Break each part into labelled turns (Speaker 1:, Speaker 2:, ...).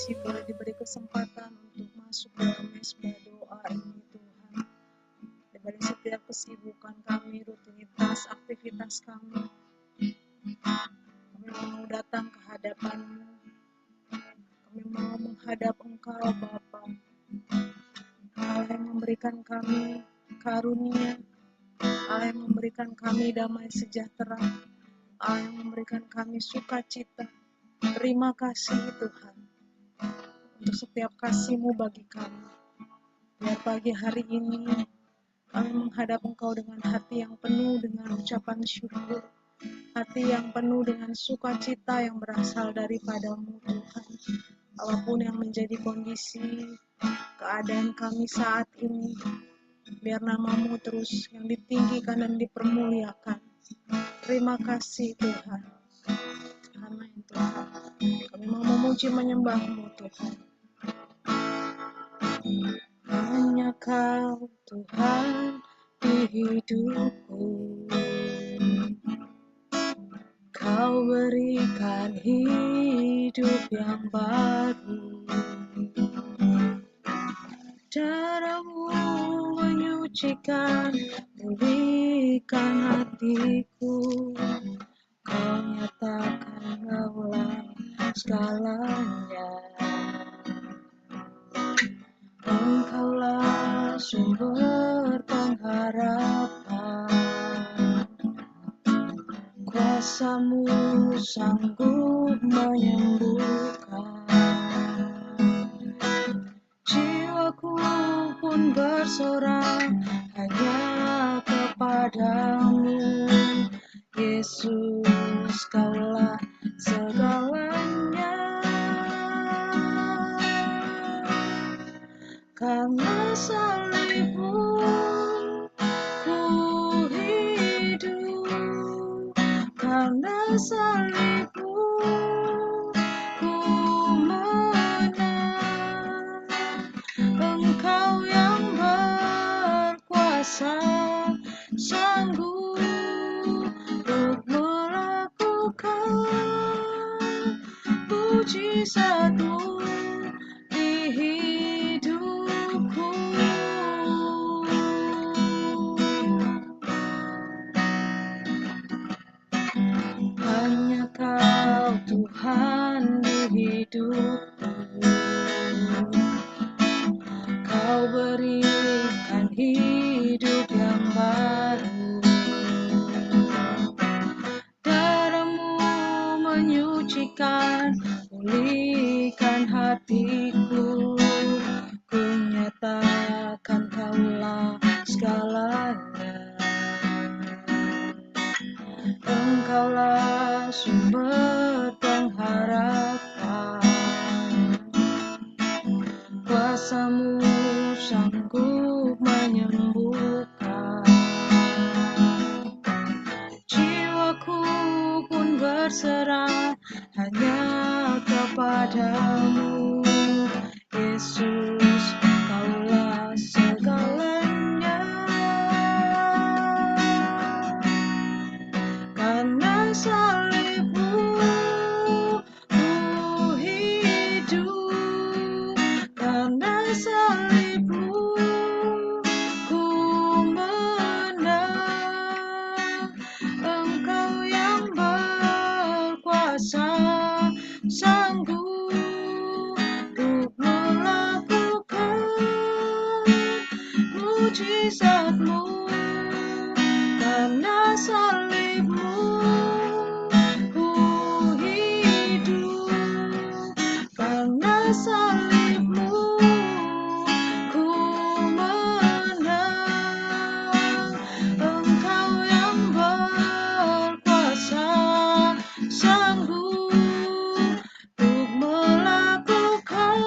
Speaker 1: kasih boleh diberi kesempatan untuk masuk dalam mesbah doa ini Tuhan. Dari setiap kesibukan kami, rutinitas, aktivitas kami mau datang ke hadapan-Mu. Kami mau menghadap Engkau Bapa, Allah yang memberikan kami karunia, Allah yang memberikan kami damai sejahtera, Allah yang memberikan kami sukacita. Terima kasih Tuhan untuk setiap kasih-Mu bagi kami. Biar pagi hari ini kami menghadap Engkau dengan hati yang penuh dengan ucapan syukur, hati yang penuh dengan sukacita yang berasal daripada-Mu Tuhan. Apapun yang menjadi kondisi, keadaan kami saat ini, biar nama-Mu terus yang ditinggikan dan dipermuliakan. Terima kasih Tuhan. Amin Tuhan. Kami mau memuji menyembah-Mu Tuhan. Hanya Kau Tuhan di hidupku. Kau berikan hidup yang baru. Darah-Mu menyucikan, pulihkan hatiku. Kau nyatakan Kaulah segalanya. Engkaulah sumber pengharapan. Kuasa-Mu sanggup menyembuhkan. Jiwaku pun bersorak hanya kepadamu. Yesus, Kaulah segalanya. Karena salib-Mu ku hidup. Karena salib-Mu ku menang. Engkau yang berkuasa sanggup untuk melakukan mujizat-Mu di hidupku. Hanya Kau Tuhan di hidupku. Kau berikan hidup yang baru. Darah-Mu menyucikan, pulihkan hatiku. Ku nyatakan Kaulah segalanya. Engkaulah sumber pengharapan. Kuasa-Mu sanggup menyembuhkan. Jiwaku pun berserah hanya kepadamu. Yesus, Kaulah segalanya. Karena salib-Mu ku hidup. Karena salib-Mu ku menang. Engkau yang berkuasa sanggup untuk melakukan mujizat-Mu. Karena salib-Mu ku hidup. Karena salib-Mu ku menang. Engkau yang berkuasa sanggup untuk melakukan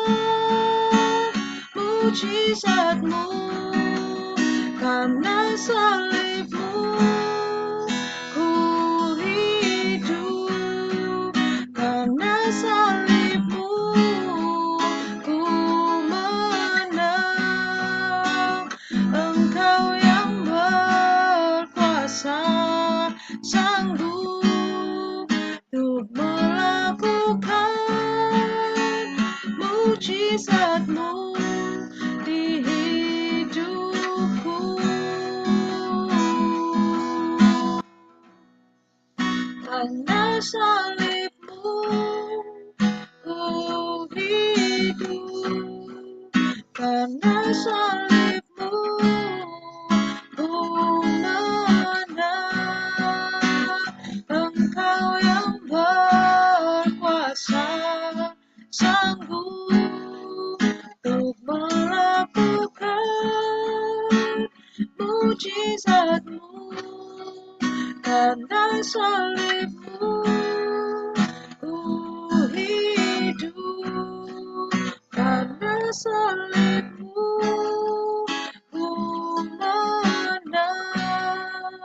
Speaker 1: mujizat-Mu. Karena salib-Mu ku hidup. Karena salib-Mu ku menang. Engkau yang berkuasa sanggup untuk melakukan salib-Mu ku hidup, karena salib-Mu ku menang. Engkau yang berkuasa, sanggup untuk melakukan mujizat-Mu, karena salib-Mu ku hidup, karena salib-Mu ku menang.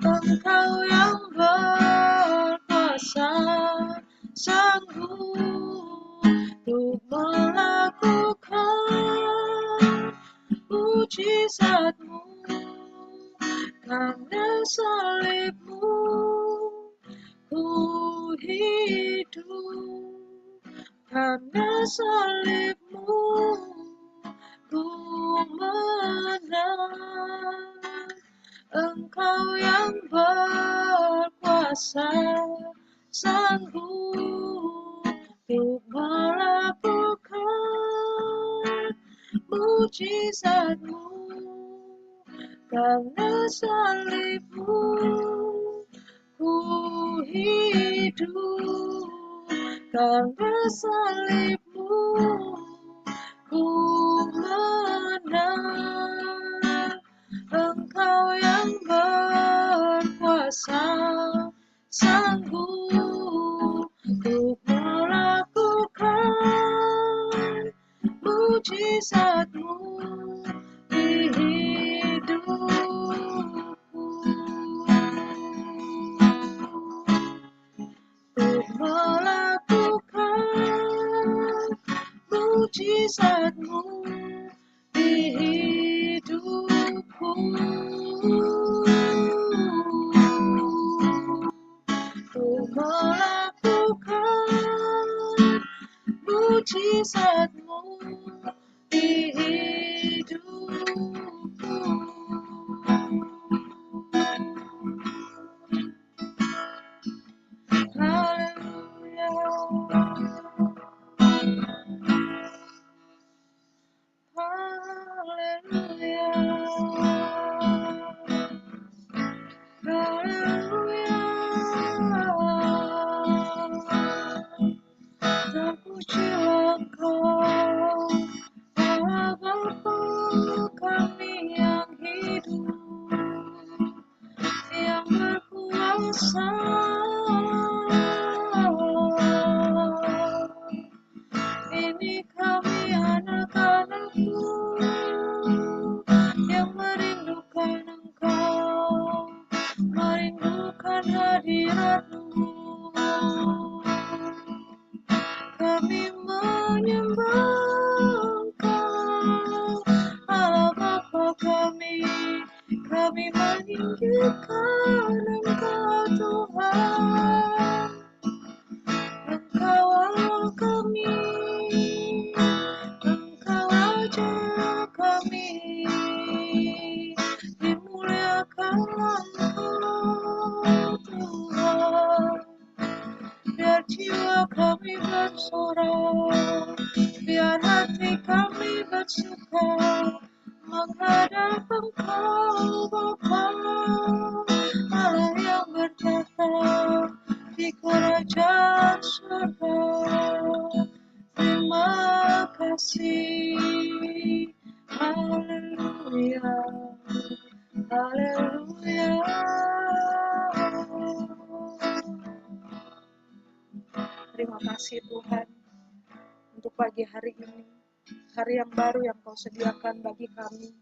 Speaker 1: Engkau yang berkuasa, sanggup untuk melakukan mujizat-Mu, karena salib-Mu ku hidup, karena salib-Mu ku menang. Engkau yang berkuasa, sanggup untuk melakukan mujizat-Mu, karena salib-Mu ku hidup, karena salib-Mu ku menang. Engkau yang berkuasa, sanggup untuk melakukan mujizat-Mu di hidupku. Untuk melakukan mujizat-Mu di hidupku. Untuk melakukan mujizat-Mu di hidupku. Haleluya. Haleluya. Haleluya. Terpujilah Engkau, Allah Bapa kami yang hidup, yang berkuasa. Ini kami anak-anak-Mu yang merindukan Engkau, merindukan hadirat-Mu. Kami menyembah Engkau, Allah Bapa kami meninggikan Engkau Tuhan. Engkau Allah kami, Engkau Raja kami, dimuliakanlah Engkau Tuhan. Biar jiwa kami bersorak, biar hati kami bersuka menghadap Engkau Bapa, Allah yang bertata di kerajaan surga. Terima kasih. Haleluya. Haleluya. Terima kasih Tuhan untuk pagi hari ini, hari yang baru yang Kau sediakan bagi kami.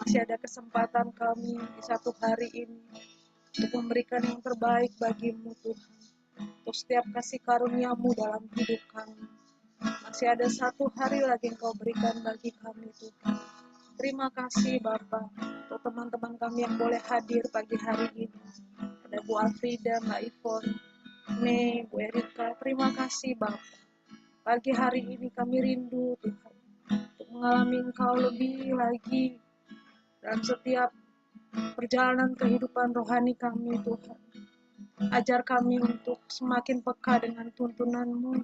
Speaker 1: Masih ada kesempatan kami di satu hari ini untuk memberikan yang terbaik bagi-Mu Tuhan, untuk setiap kasih karunia-Mu dalam hidup kami. Masih ada satu hari lagi yang Kau berikan bagi kami Tuhan. Terima kasih Bapa untuk teman-teman kami yang boleh hadir pagi hari ini. Ada Bu Afrida, Mbak Ivon, Mei, Bu Erika, terima kasih Bapa. Pagi hari ini kami rindu Tuhan untuk mengalami Engkau lebih lagi dalam setiap perjalanan kehidupan rohani kami Tuhan. Ajar kami untuk semakin peka dengan tuntunan-Mu.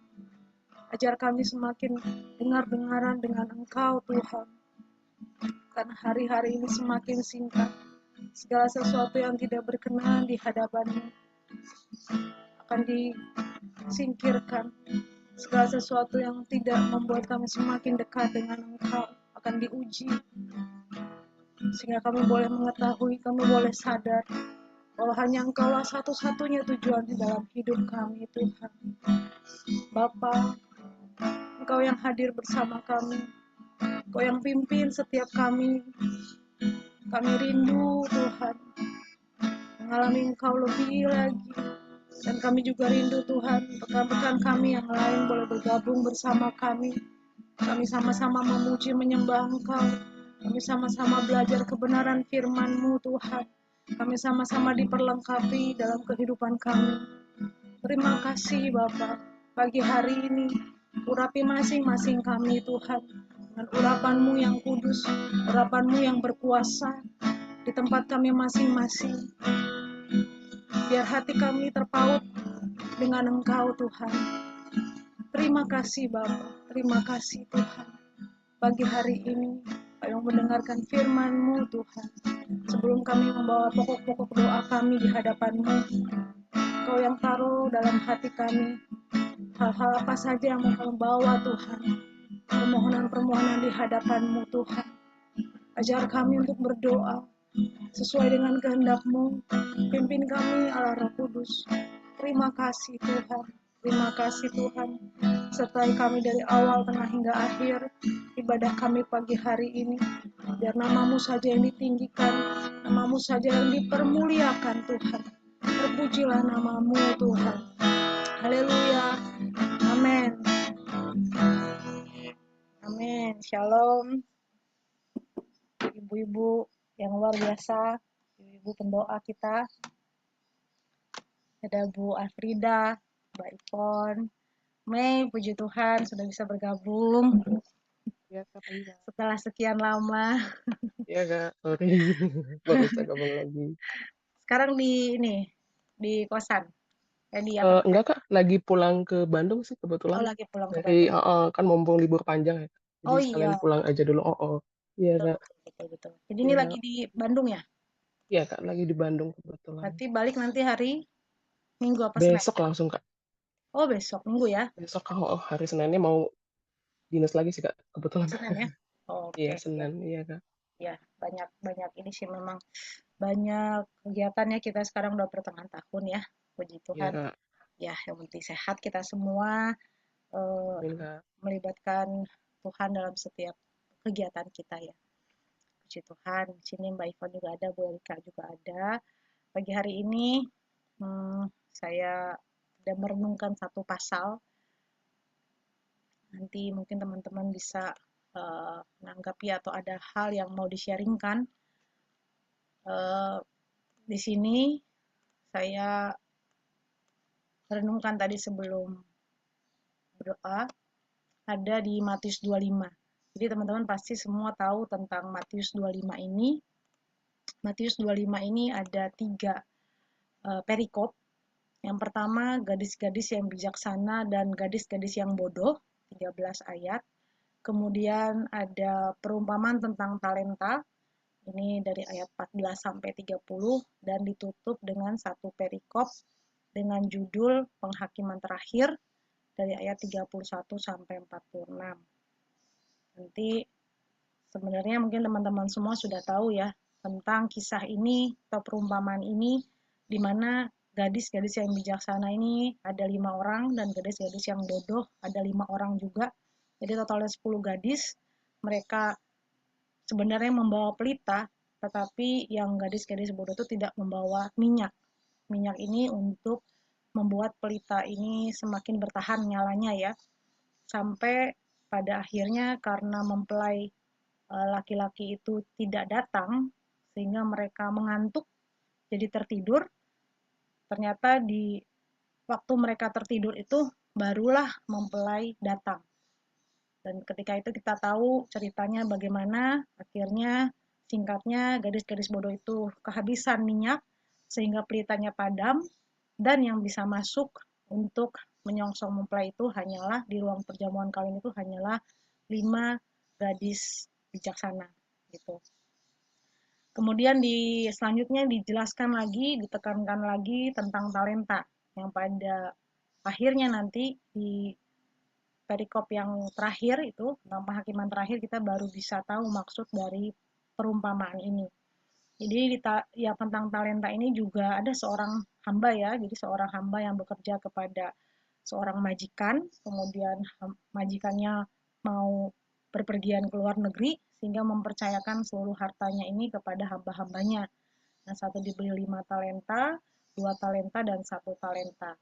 Speaker 1: Ajar kami semakin dengar-dengaran dengan Engkau, Tuhan. Karena hari-hari ini semakin singkat. Segala sesuatu yang tidak berkenan di hadapan-Mu akan disingkirkan. Segala sesuatu yang tidak membuat kami semakin dekat dengan Engkau akan diuji. Sehingga kami boleh mengetahui, kami boleh sadar bahwa hanya Engkaulah satu-satunya tujuan di dalam hidup kami, Tuhan. Bapa, Engkau yang hadir bersama kami, Engkau yang pimpin setiap kami. Kami rindu, Tuhan, mengalami Engkau lebih lagi. Dan kami juga rindu, Tuhan, rekan-rekan kami yang lain boleh bergabung bersama kami. Kami sama-sama memuji menyembah Engkau. Kami sama-sama belajar kebenaran firman-Mu, Tuhan. Kami sama-sama diperlengkapi dalam kehidupan kami. Terima kasih, Bapa. Pagi hari ini, urapi masing-masing kami, Tuhan. Dengan urapan-Mu yang kudus, urapan-Mu yang berkuasa di tempat kami masing-masing. Biar hati kami terpaut dengan Engkau, Tuhan. Terima kasih, Bapa. Terima kasih, Tuhan. Pagi hari ini, kami mendengarkan firman-Mu, Tuhan. Sebelum kami membawa pokok-pokok doa kami di hadapan-Mu, Engkau yang taruh dalam hati kami hal-hal apa saja yang mau kami bawa, Tuhan. Permohonan-permohonan di hadapan-Mu, Tuhan. Ajar kami untuk berdoa sesuai dengan kehendak-Mu. Pimpin kami, Allah Roh Kudus. Terima kasih, Tuhan. Terima kasih, Tuhan. Sertai kami dari awal, tengah, hingga akhir ibadah kami pagi hari ini. Biar nama-Mu saja yang ditinggikan, nama-Mu saja yang dipermuliakan, Tuhan. Terpujilah nama-Mu, Tuhan. Haleluya. Amin. Amin. Shalom. Ibu-ibu yang luar biasa, ibu-ibu pendoa kita. Ada Bu Afrida, Mbak Ipon, Mei, puji Tuhan sudah bisa bergabung
Speaker 2: Ya, Kak Paida.
Speaker 1: setelah sekian lama.
Speaker 2: Ya, Kak. Sorry. Baru bisa gabung lagi.
Speaker 1: Sekarang di kosan. Di apartemen.
Speaker 2: Enggak, Kak. Lagi pulang ke Bandung sih kebetulan.
Speaker 1: Oh, lagi pulang ke
Speaker 2: Dari,
Speaker 1: Bandung.
Speaker 2: kan mumpung libur panjang ya. Jadi
Speaker 1: Oh
Speaker 2: sekalian
Speaker 1: iya,
Speaker 2: pulang aja dulu. Iya,
Speaker 1: betul,
Speaker 2: Kak.
Speaker 1: betul, betul, betul. Jadi ini lagi
Speaker 2: Iya,
Speaker 1: di Bandung ya?
Speaker 2: iya, Kak. Lagi di Bandung kebetulan.
Speaker 1: Berarti balik nanti hari Minggu apa Senin?
Speaker 2: Besok langsung, Kak.
Speaker 1: Oh, besok Minggu ya?
Speaker 2: Besok, Kak. Hari Seninnya mau dinas lagi sih, Kak. Kebetulan.
Speaker 1: Senin ya? Oh,
Speaker 2: Iya,
Speaker 1: oke, ya.
Speaker 2: Senin. Iya, Kak.
Speaker 1: Ya, banyak ini sih memang banyak kegiatannya kita sekarang udah pertengahan tahun ya. Puji
Speaker 2: Iya,
Speaker 1: Tuhan.
Speaker 2: Kak.
Speaker 1: Ya, yang penting sehat kita semua, eh,
Speaker 2: Amin, Kak.
Speaker 1: melibatkan Tuhan dalam setiap kegiatan kita ya. Puji Tuhan. Di sini Mbak Ivon juga ada, Bu Erika juga ada. Pagi hari ini saya sedang merenungkan satu pasal. Nanti mungkin teman-teman bisa menanggapi atau ada hal yang mau di-sharingkan. Di sini saya merenungkan tadi sebelum berdoa, ada di Matius 25. Jadi teman-teman pasti semua tahu tentang Matius 25 ini. Matius 25 ini ada 3 perikop. Yang pertama, gadis-gadis yang bijaksana dan gadis-gadis yang bodoh, 13 ayat. Kemudian ada perumpamaan tentang talenta, ini dari ayat 14 sampai 30, dan ditutup dengan satu perikop dengan judul penghakiman terakhir dari ayat 31 sampai 46. Nanti sebenarnya mungkin teman-teman semua sudah tahu ya tentang kisah ini atau perumpamaan ini, di mana gadis-gadis yang bijaksana ini ada 5 orang dan gadis-gadis yang bodoh ada 5 orang juga. Jadi totalnya 10 gadis. Mereka sebenarnya membawa pelita, tetapi yang gadis-gadis bodoh itu tidak membawa minyak. Minyak ini untuk membuat pelita ini semakin bertahan nyalanya ya. Sampai pada akhirnya karena mempelai laki-laki itu tidak datang, sehingga mereka mengantuk, jadi tertidur. Ternyata di waktu mereka tertidur itu barulah mempelai datang. Dan ketika itu kita tahu ceritanya bagaimana akhirnya singkatnya gadis-gadis bodoh itu kehabisan minyak sehingga pelitanya padam dan yang bisa masuk untuk menyongsong mempelai itu hanyalah di ruang perjamuan kawin itu hanyalah 5 gadis bijaksana gitu. Kemudian selanjutnya dijelaskan lagi, ditekankan lagi tentang talenta yang pada akhirnya nanti di perikop yang terakhir itu, tentang penghakiman terakhir kita baru bisa tahu maksud dari perumpamaan ini. Jadi ya tentang talenta ini juga ada seorang hamba ya, jadi seorang hamba yang bekerja kepada seorang majikan, kemudian majikannya mau berpergian ke luar negeri sehingga mempercayakan seluruh hartanya ini kepada hamba-hambanya. Yang satu diberi 5 talenta, 2 talenta, dan 1 talenta.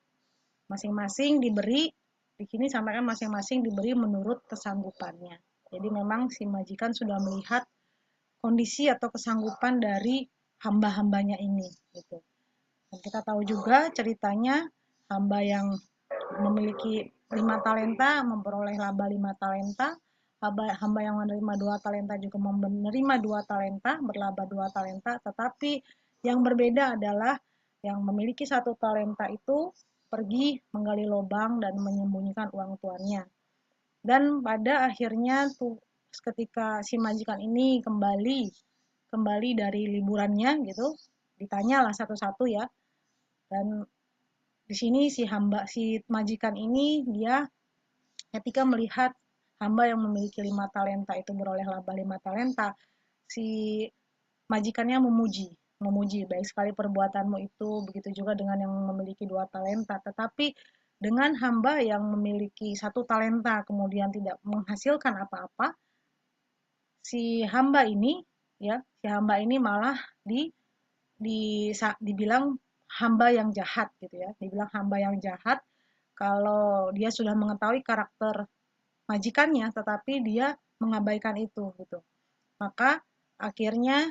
Speaker 1: Masing-masing diberi, di sini sampaikan masing-masing diberi menurut kesanggupannya. Jadi memang si majikan sudah melihat kondisi atau kesanggupan dari hamba-hambanya ini gitu. Dan kita tahu juga ceritanya hamba yang memiliki 5 talenta memperoleh laba 5 talenta, hamba yang menerima 2 talenta juga menerima 2 talenta, berlaba 2 talenta, tetapi yang berbeda adalah yang memiliki 1 talenta itu pergi menggali lubang dan menyembunyikan uang tuannya. Dan pada akhirnya tuh ketika si majikan ini kembali dari liburannya gitu, ditanyalah satu-satu ya. Dan di sini si majikan ini dia ketika melihat hamba yang memiliki 5 talenta itu beroleh laba 5 talenta, si majikannya memuji baik sekali perbuatanmu itu, begitu juga dengan yang memiliki 2 talenta. Tetapi dengan hamba yang memiliki 1 talenta kemudian tidak menghasilkan apa-apa, si hamba ini malah di dibilang hamba yang jahat gitu ya, dibilang hamba yang jahat kalau dia sudah mengetahui karakter majikannya tetapi dia mengabaikan itu gitu. Maka akhirnya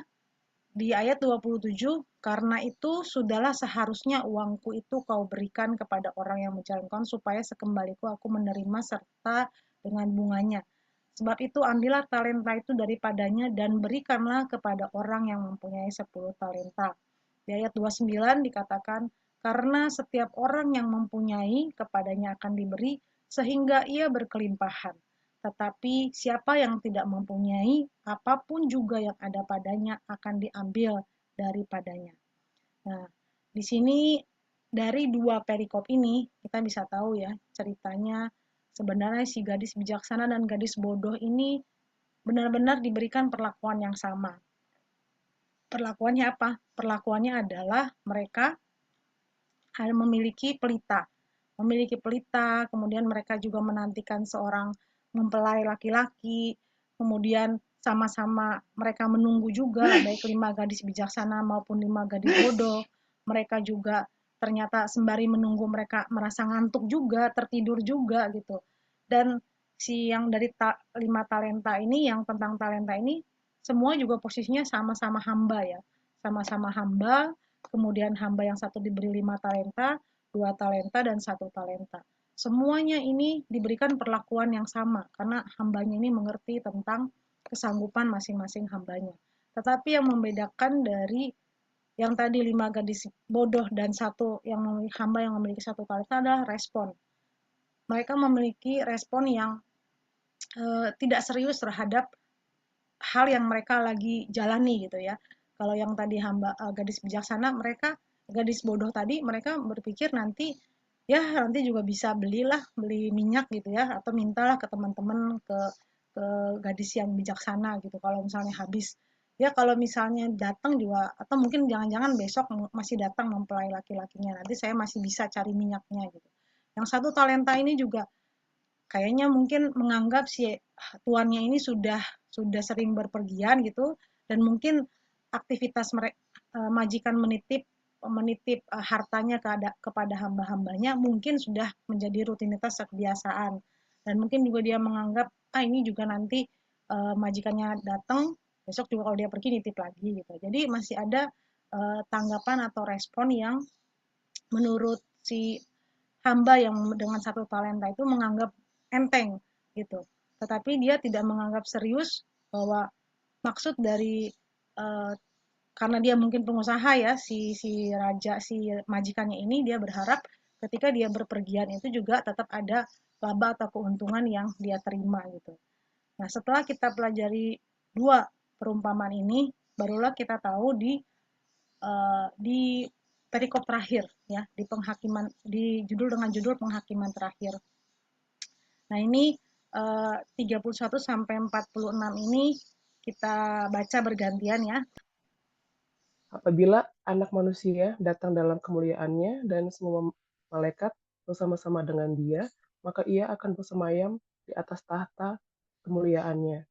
Speaker 1: di ayat 27, karena itu sudahlah seharusnya uangku itu kau berikan kepada orang yang menjalankan supaya sekembaliku aku menerima serta dengan bunganya. Sebab itu ambillah talenta itu daripadanya dan berikanlah kepada orang yang mempunyai 10 talenta. Di ayat 29 dikatakan, karena setiap orang yang mempunyai kepadanya akan diberi sehingga ia berkelimpahan. Tetapi siapa yang tidak mempunyai, apapun juga yang ada padanya akan diambil daripadanya. Nah, di sini dari dua perikop ini kita bisa tahu ya ceritanya sebenarnya si gadis bijaksana dan gadis bodoh ini benar-benar diberikan perlakuan yang sama. Perlakuannya apa? Perlakuannya adalah mereka memiliki pelita. Memiliki pelita, kemudian mereka juga menantikan seorang mempelai laki-laki, kemudian sama-sama mereka menunggu juga, baik 5 gadis bijaksana maupun 5 gadis bodoh. Mereka juga ternyata sembari menunggu mereka merasa ngantuk juga, tertidur juga gitu. Dan si yang dari 5 talenta ini, yang tentang talenta ini, semua juga posisinya sama-sama hamba ya. Sama-sama hamba, kemudian hamba yang satu diberi 5 talenta, 2 talenta, dan 1 talenta. Semuanya ini diberikan perlakuan yang sama, karena hambanya ini mengerti tentang kesanggupan masing-masing hambanya. Tetapi yang membedakan dari yang tadi 5 gadis bodoh dan satu yang hamba yang memiliki 1 talenta adalah respon. Mereka memiliki respon yang tidak serius terhadap hal yang mereka lagi jalani gitu ya. Kalau yang tadi hamba gadis bijaksana, gadis bodoh tadi mereka berpikir nanti juga bisa beli minyak gitu ya, atau mintalah ke teman-teman ke gadis yang bijaksana gitu. Kalau misalnya habis ya, kalau misalnya datang juga, atau mungkin jangan-jangan besok masih datang mempelai laki-lakinya, nanti saya masih bisa cari minyaknya gitu. Yang 1 talenta ini juga kayaknya mungkin menganggap si tuannya ini sudah sering berpergian gitu, dan mungkin aktivitas majikan menitip hartanya kepada hamba-hambanya mungkin sudah menjadi rutinitas kebiasaan, dan mungkin juga dia menganggap ini juga nanti majikannya datang besok juga kalau dia pergi nitip lagi gitu. Jadi masih ada tanggapan atau respon yang menurut si hamba yang dengan 1 talenta itu menganggap enteng gitu. Tetapi dia tidak menganggap serius bahwa maksud dari uh, karena dia mungkin pengusaha ya, si raja, si majikannya ini, dia berharap ketika dia berpergian itu juga tetap ada laba atau keuntungan yang dia terima gitu. Nah, setelah kita pelajari dua perumpamaan ini, barulah kita tahu di perikop terakhir ya, di penghakiman, di judul dengan judul penghakiman terakhir. Nah, ini 31 sampai 46 ini kita baca bergantian ya.
Speaker 2: Apabila Anak Manusia datang dalam kemuliaannya dan semua malaikat bersama-sama dengan Dia, maka Ia akan bersemayam di atas tahta kemuliaannya.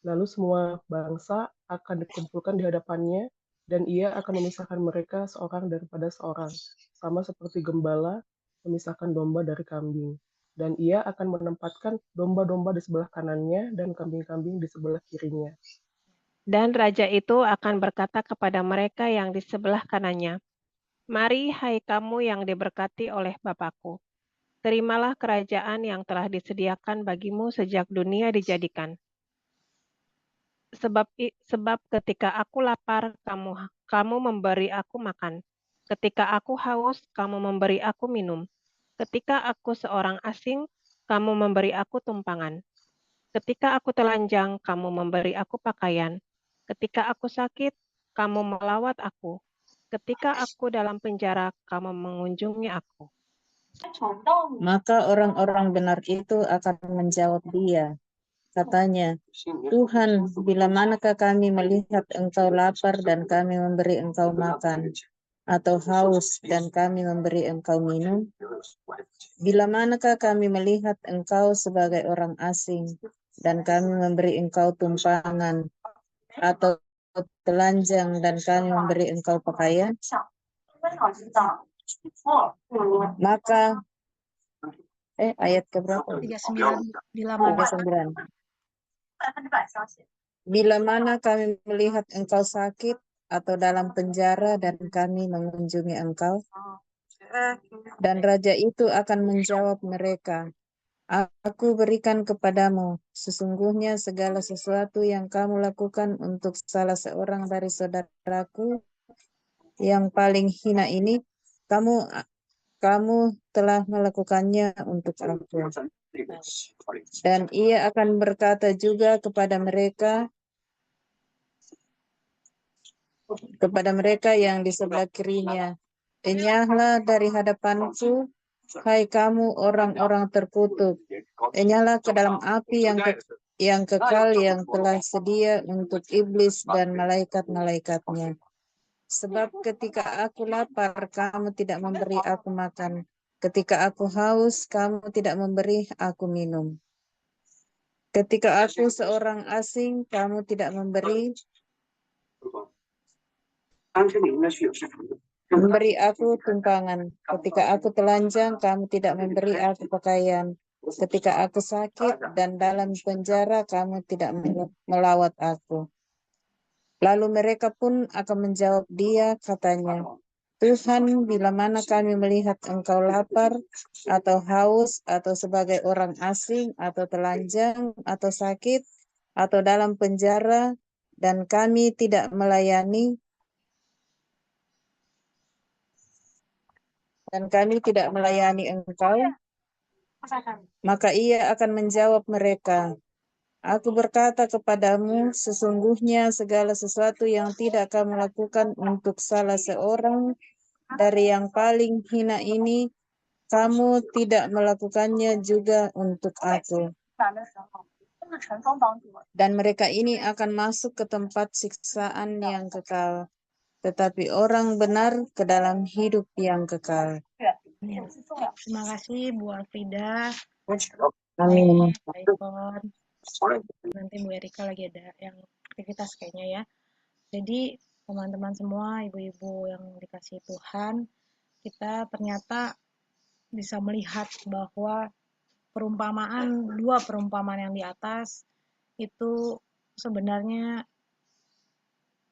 Speaker 2: Lalu semua bangsa akan dikumpulkan di hadapannya, dan Ia akan memisahkan mereka seorang daripada seorang, sama seperti gembala memisahkan domba dari kambing. Dan Ia akan menempatkan domba-domba di sebelah kanannya dan kambing-kambing di sebelah kirinya.
Speaker 3: Dan raja itu akan berkata kepada mereka yang di sebelah kanannya, "Mari, hai kamu yang diberkati oleh Bapakku, terimalah kerajaan yang telah disediakan bagimu sejak dunia dijadikan. Sebab ketika aku lapar, kamu memberi aku makan. Ketika aku haus, kamu memberi aku minum. Ketika aku seorang asing, kamu memberi aku tumpangan. Ketika aku telanjang, kamu memberi aku pakaian. Ketika aku sakit, kamu melawat aku. Ketika aku dalam penjara, kamu mengunjungi aku."
Speaker 4: Maka orang-orang benar itu akan menjawab dia. Katanya, "Tuhan, bila manakah kami melihat Engkau lapar dan kami memberi Engkau makan, atau haus dan kami memberi Engkau minum? Bila manakah kami melihat Engkau sebagai orang asing dan kami memberi Engkau tumpangan, atau telanjang dan kami memberi Engkau pakaian?" Maka ayat keberapa?
Speaker 1: 39 bila mana
Speaker 4: 39. Bila mana kami melihat Engkau sakit atau dalam penjara dan kami mengunjungi Engkau? Dan raja itu akan menjawab mereka, "Aku berikan kepadamu sesungguhnya segala sesuatu yang kamu lakukan untuk salah seorang dari saudaraku yang paling hina ini, kamu telah melakukannya untuk aku." Dan ia akan berkata juga kepada mereka yang di sebelah kirinya, "Enyahlah dari hadapanku, hai kamu orang-orang terkutuk. Enyahlah ke dalam api yang kekal yang telah sedia untuk iblis dan malaikat-malaikatnya. Sebab ketika aku lapar, kamu tidak memberi aku makan. Ketika aku haus, kamu tidak memberi aku minum. Ketika aku seorang asing, kamu tidak memberi aku tumpangan. Ketika aku telanjang, kamu tidak memberi aku pakaian. Ketika aku sakit dan dalam penjara, kamu tidak melawat aku. Lalu mereka pun akan menjawab dia, katanya, "Tuhan, bila mana kami melihat Engkau lapar atau haus atau sebagai orang asing atau telanjang atau sakit atau dalam penjara dan kami tidak melayani Engkau?" Maka ia akan menjawab mereka, "Aku berkata kepadamu, sesungguhnya segala sesuatu yang tidak kamu lakukan untuk salah seorang dari yang paling hina ini, kamu tidak melakukannya juga untuk aku." Dan mereka ini akan masuk ke tempat siksaan yang kekal, tetapi orang benar ke dalam hidup yang kekal.
Speaker 1: Terima kasih Bu Alfrida.
Speaker 4: Amin.
Speaker 1: iPhone. Nanti Bu Erika lagi ada yang aktivitas kayaknya ya. Jadi teman-teman semua, ibu-ibu yang dikasih Tuhan, kita ternyata bisa melihat bahwa dua perumpamaan yang di atas itu sebenarnya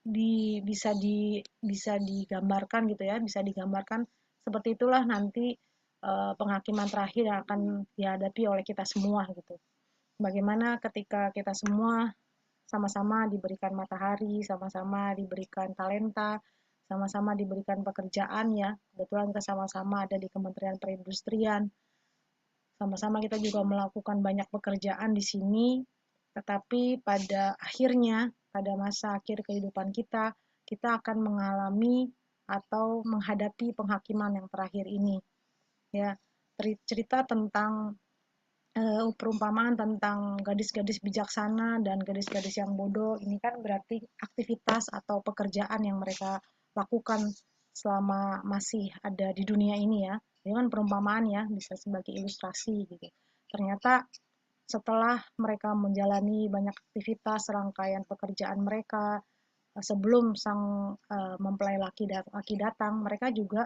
Speaker 1: bisa digambarkan gitu ya, bisa digambarkan seperti itulah nanti penghakiman terakhir yang akan dihadapi oleh kita semua gitu. Bagaimana ketika kita semua sama-sama diberikan matahari, sama-sama diberikan talenta, sama-sama diberikan pekerjaan ya. Kebetulan kita sama-sama ada di Kementerian Perindustrian. Sama-sama kita juga melakukan banyak pekerjaan di sini, tetapi pada akhirnya, pada masa akhir kehidupan kita, kita akan mengalami atau menghadapi penghakiman yang terakhir ini. Ya, cerita tentang perumpamaan tentang gadis-gadis bijaksana dan gadis-gadis yang bodoh ini kan berarti aktivitas atau pekerjaan yang mereka lakukan selama masih ada di dunia ini ya. Ini kan perumpamaan ya, bisa sebagai ilustrasi gitu. Ternyata setelah mereka menjalani banyak aktivitas rangkaian pekerjaan mereka sebelum sang mempelai laki datang, mereka juga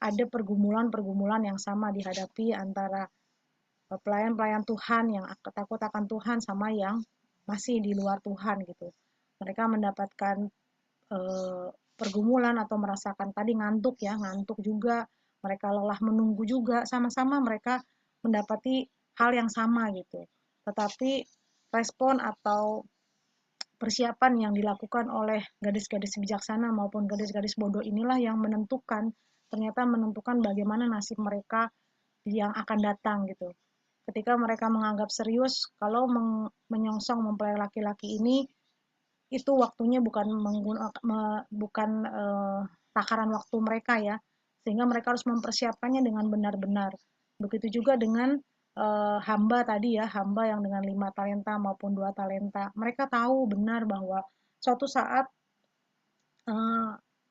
Speaker 1: ada pergumulan-pergumulan yang sama dihadapi antara pelayan-pelayan Tuhan yang takut akan Tuhan sama yang masih di luar Tuhan gitu. Mereka mendapatkan pergumulan atau merasakan tadi ngantuk juga, mereka lelah menunggu juga, sama-sama mereka mendapati hal yang sama gitu. Tetapi respon atau persiapan yang dilakukan oleh gadis-gadis bijaksana maupun gadis-gadis bodoh inilah yang ternyata menentukan bagaimana nasib mereka yang akan datang gitu. Ketika mereka menganggap serius kalau menyongsong mempelai laki-laki ini, itu waktunya bukan takaran waktu mereka ya, sehingga mereka harus mempersiapkannya dengan benar-benar. Begitu juga dengan hamba tadi ya, hamba yang dengan 5 talenta maupun 2 talenta. Mereka tahu benar bahwa suatu saat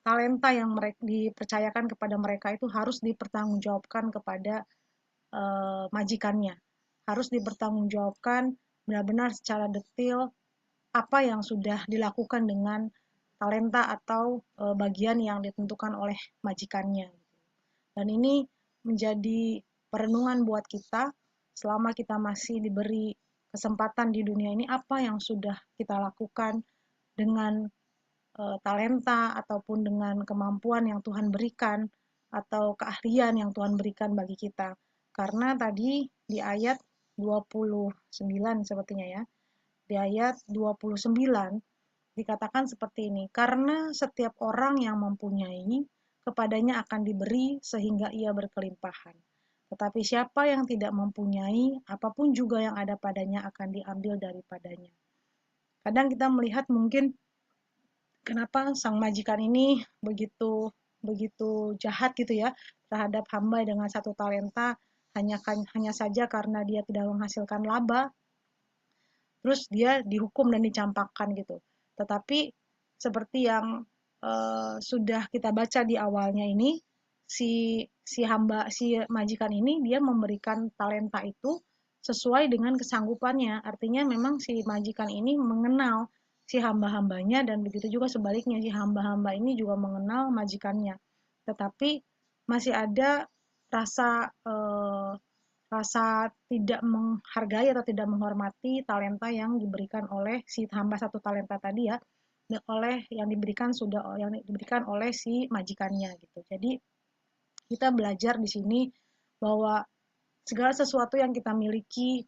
Speaker 1: talenta yang dipercayakan kepada mereka itu harus dipertanggungjawabkan kepada majikannya. Harus dipertanggungjawabkan benar-benar secara detail apa yang sudah dilakukan dengan talenta atau bagian yang ditentukan oleh majikannya. Dan ini menjadi perenungan buat kita selama kita masih diberi kesempatan di dunia ini, apa yang sudah kita lakukan dengan talenta ataupun dengan kemampuan yang Tuhan berikan atau keahlian yang Tuhan berikan bagi kita. Karena tadi di ayat 29 sepertinya ya, di ayat 29 dikatakan seperti ini, karena setiap orang yang mempunyai, kepadanya akan diberi sehingga ia berkelimpahan. Tetapi siapa yang tidak mempunyai, apapun juga yang ada padanya akan diambil daripadanya. Kadang kita melihat mungkin kenapa sang majikan ini begitu jahat gitu ya terhadap hamba dengan 1 talenta hanya saja karena dia tidak menghasilkan laba, terus dia dihukum dan dicampakkan gitu. Tetapi seperti yang sudah kita baca di awalnya ini, si majikan ini dia memberikan talenta itu sesuai dengan kesanggupannya. Artinya memang si majikan ini mengenal si hamba-hambanya dan begitu juga sebaliknya si hamba-hamba ini juga mengenal majikannya. Tetapi masih ada rasa tidak menghargai atau tidak menghormati talenta yang diberikan oleh si hamba 1 talenta tadi ya, yang diberikan oleh si majikannya gitu. Jadi kita belajar di sini bahwa segala sesuatu yang kita miliki,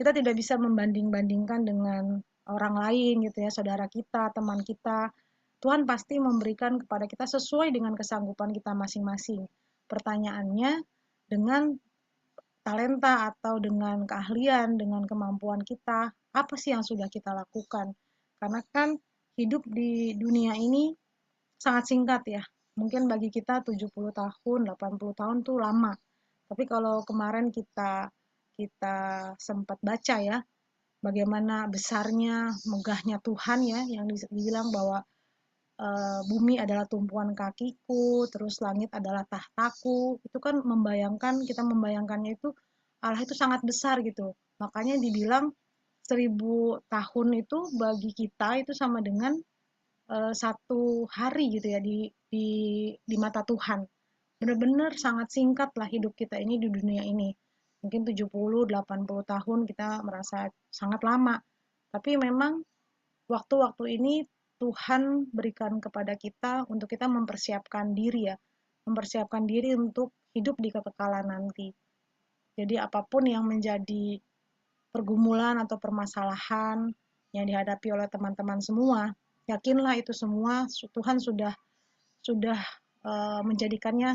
Speaker 1: kita tidak bisa membanding-bandingkan dengan orang lain gitu ya, saudara kita, teman kita. Tuhan pasti memberikan kepada kita sesuai dengan kesanggupan kita masing-masing. Pertanyaannya, dengan talenta atau dengan keahlian, dengan kemampuan kita, apa sih yang sudah kita lakukan? Karena kan hidup di dunia ini sangat singkat ya. Mungkin bagi kita 70 tahun, 80 tahun tuh lama. Tapi kalau kemarin kita sempat baca ya, bagaimana besarnya, megahnya Tuhan ya, yang dibilang bahwa bumi adalah tumpuan kakiku, terus langit adalah tahtaku. Itu kan kita membayangkannya itu Allah itu sangat besar gitu. Makanya dibilang 1000 tahun itu bagi kita itu sama dengan 1 hari gitu ya di mata Tuhan. Benar-benar sangat singkat lah hidup kita ini di dunia ini. Mungkin 70, 80 tahun kita merasa sangat lama. Tapi memang waktu-waktu ini Tuhan berikan kepada kita untuk kita mempersiapkan diri ya. Mempersiapkan diri untuk hidup di kekekalan nanti. Jadi apapun yang menjadi pergumulan atau permasalahan yang dihadapi oleh teman-teman semua, yakinlah itu semua Tuhan sudah menjadikannya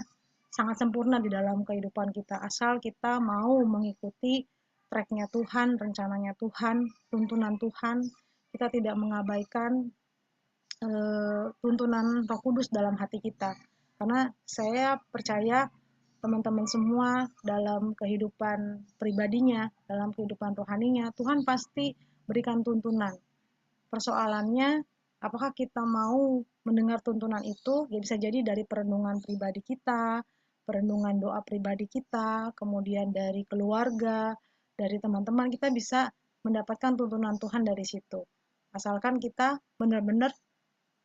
Speaker 1: sangat sempurna di dalam kehidupan kita, asal kita mau mengikuti track-nya Tuhan, rencananya Tuhan, tuntunan Tuhan. Kita tidak mengabaikan tuntunan Roh Kudus dalam hati kita. Karena saya percaya teman-teman semua dalam kehidupan pribadinya, dalam kehidupan rohaninya, Tuhan pasti berikan tuntunan. Persoalannya, apakah kita mau mendengar tuntunan itu? Ya bisa jadi dari perenungan pribadi kita, perenungan doa pribadi kita, kemudian dari keluarga, dari teman-teman, kita bisa mendapatkan tuntunan Tuhan dari situ. Asalkan kita benar-benar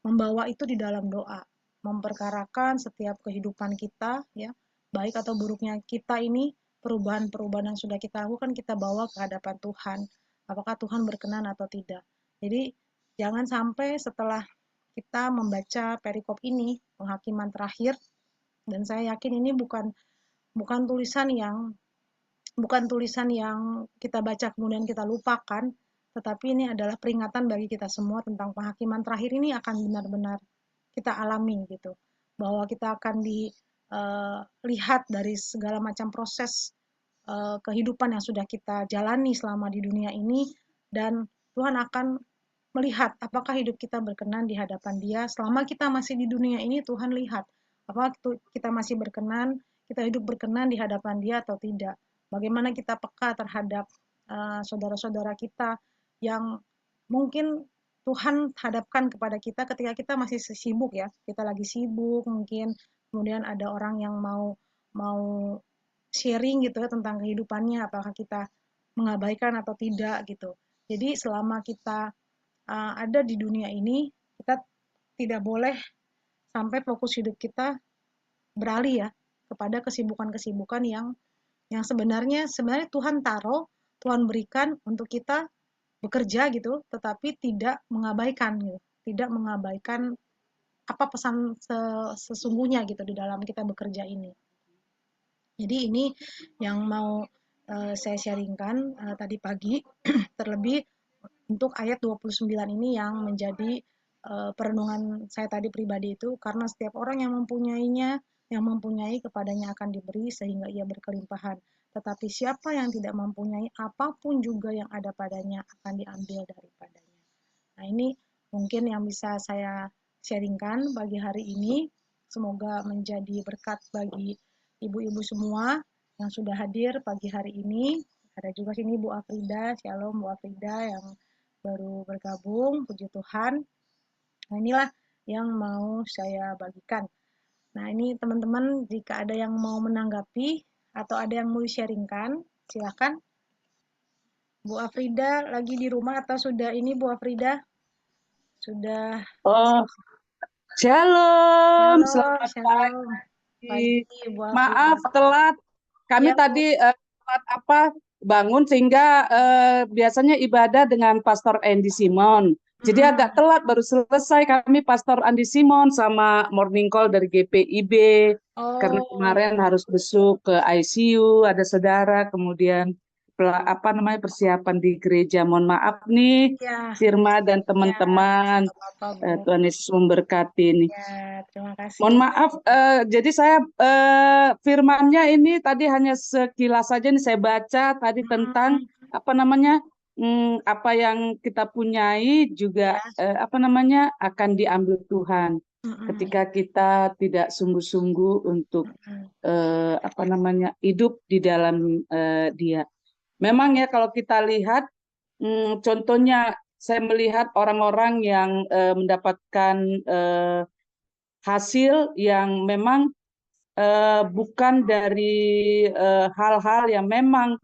Speaker 1: membawa itu di dalam doa, memperkarakan setiap kehidupan kita, ya, baik atau buruknya kita ini, perubahan-perubahan yang sudah kita lakukan, kita bawa ke hadapan Tuhan. Apakah Tuhan berkenan atau tidak? Jadi, jangan sampai setelah kita membaca perikop ini, penghakiman terakhir, dan saya yakin ini bukan tulisan yang kita baca kemudian kita lupakan, tetapi ini adalah peringatan bagi kita semua tentang penghakiman terakhir ini akan benar-benar kita alami gitu, bahwa kita akan dilihat dari segala macam proses kehidupan yang sudah kita jalani selama di dunia ini, dan Tuhan akan melihat apakah hidup kita berkenan di hadapan Dia. Selama kita masih di dunia ini, Tuhan lihat apakah kita masih berkenan, kita hidup berkenan di hadapan Dia atau tidak. Bagaimana kita peka terhadap saudara-saudara kita yang mungkin Tuhan hadapkan kepada kita ketika kita masih sibuk, ya. Kita lagi sibuk mungkin, kemudian ada orang yang mau sharing gitu ya tentang kehidupannya, apakah kita mengabaikan atau tidak gitu. Jadi selama kita ada di dunia ini, kita tidak boleh sampai fokus hidup kita beralih ya kepada kesibukan-kesibukan yang sebenarnya Tuhan taruh, Tuhan berikan untuk kita bekerja gitu, tetapi tidak mengabaikan gitu, tidak mengabaikan apa pesan sesungguhnya gitu di dalam kita bekerja ini. Jadi ini yang mau saya sharingkan tadi pagi, terlebih untuk ayat 29 ini yang menjadi perenungan saya tadi pribadi itu, karena setiap orang yang mempunyai kepadanya akan diberi sehingga ia berkelimpahan. Tetapi siapa yang tidak mempunyai, apapun juga yang ada padanya akan diambil daripadanya. Nah, ini mungkin yang bisa saya sharingkan pagi hari ini. Semoga menjadi berkat bagi ibu-ibu semua yang sudah hadir pagi hari ini. Ada juga sini Bu Afrida, Shalom Bu Afrida yang baru bergabung, puji Tuhan. Nah, inilah yang mau saya bagikan. Nah, ini teman-teman, jika ada yang mau menanggapi atau ada yang mau sharingkan, silakan. Bu Afrida lagi di rumah atau sudah ini Bu Afrida? Sudah.
Speaker 5: Oh, shalom,
Speaker 1: Halo,
Speaker 5: selamat
Speaker 1: shalom.
Speaker 5: pagi.
Speaker 1: Pagi, Bu
Speaker 5: Maaf
Speaker 1: Afrida.
Speaker 5: telat, kami
Speaker 1: Ya, Bu.
Speaker 5: tadi telat bangun sehingga biasanya ibadah dengan Pastor Andy Simon. Jadi agak telat baru selesai kami Pastor Andy Simon sama morning call dari GPIB karena kemarin harus besuk ke ICU, ada saudara, kemudian persiapan di gereja. Mohon maaf nih,
Speaker 1: Ya,
Speaker 5: Sirma dan teman-teman. Tuhan Yesus memberkati nih.
Speaker 1: Ya, terima kasih.
Speaker 5: Mohon maaf, jadi saya firmannya ini tadi hanya sekilas saja nih saya baca tadi tentang apa yang kita punyai juga akan diambil Tuhan ketika kita tidak sungguh-sungguh untuk hidup di dalam Dia. Memang ya kalau kita lihat contohnya saya melihat orang-orang yang mendapatkan hasil yang memang bukan dari hal-hal yang memang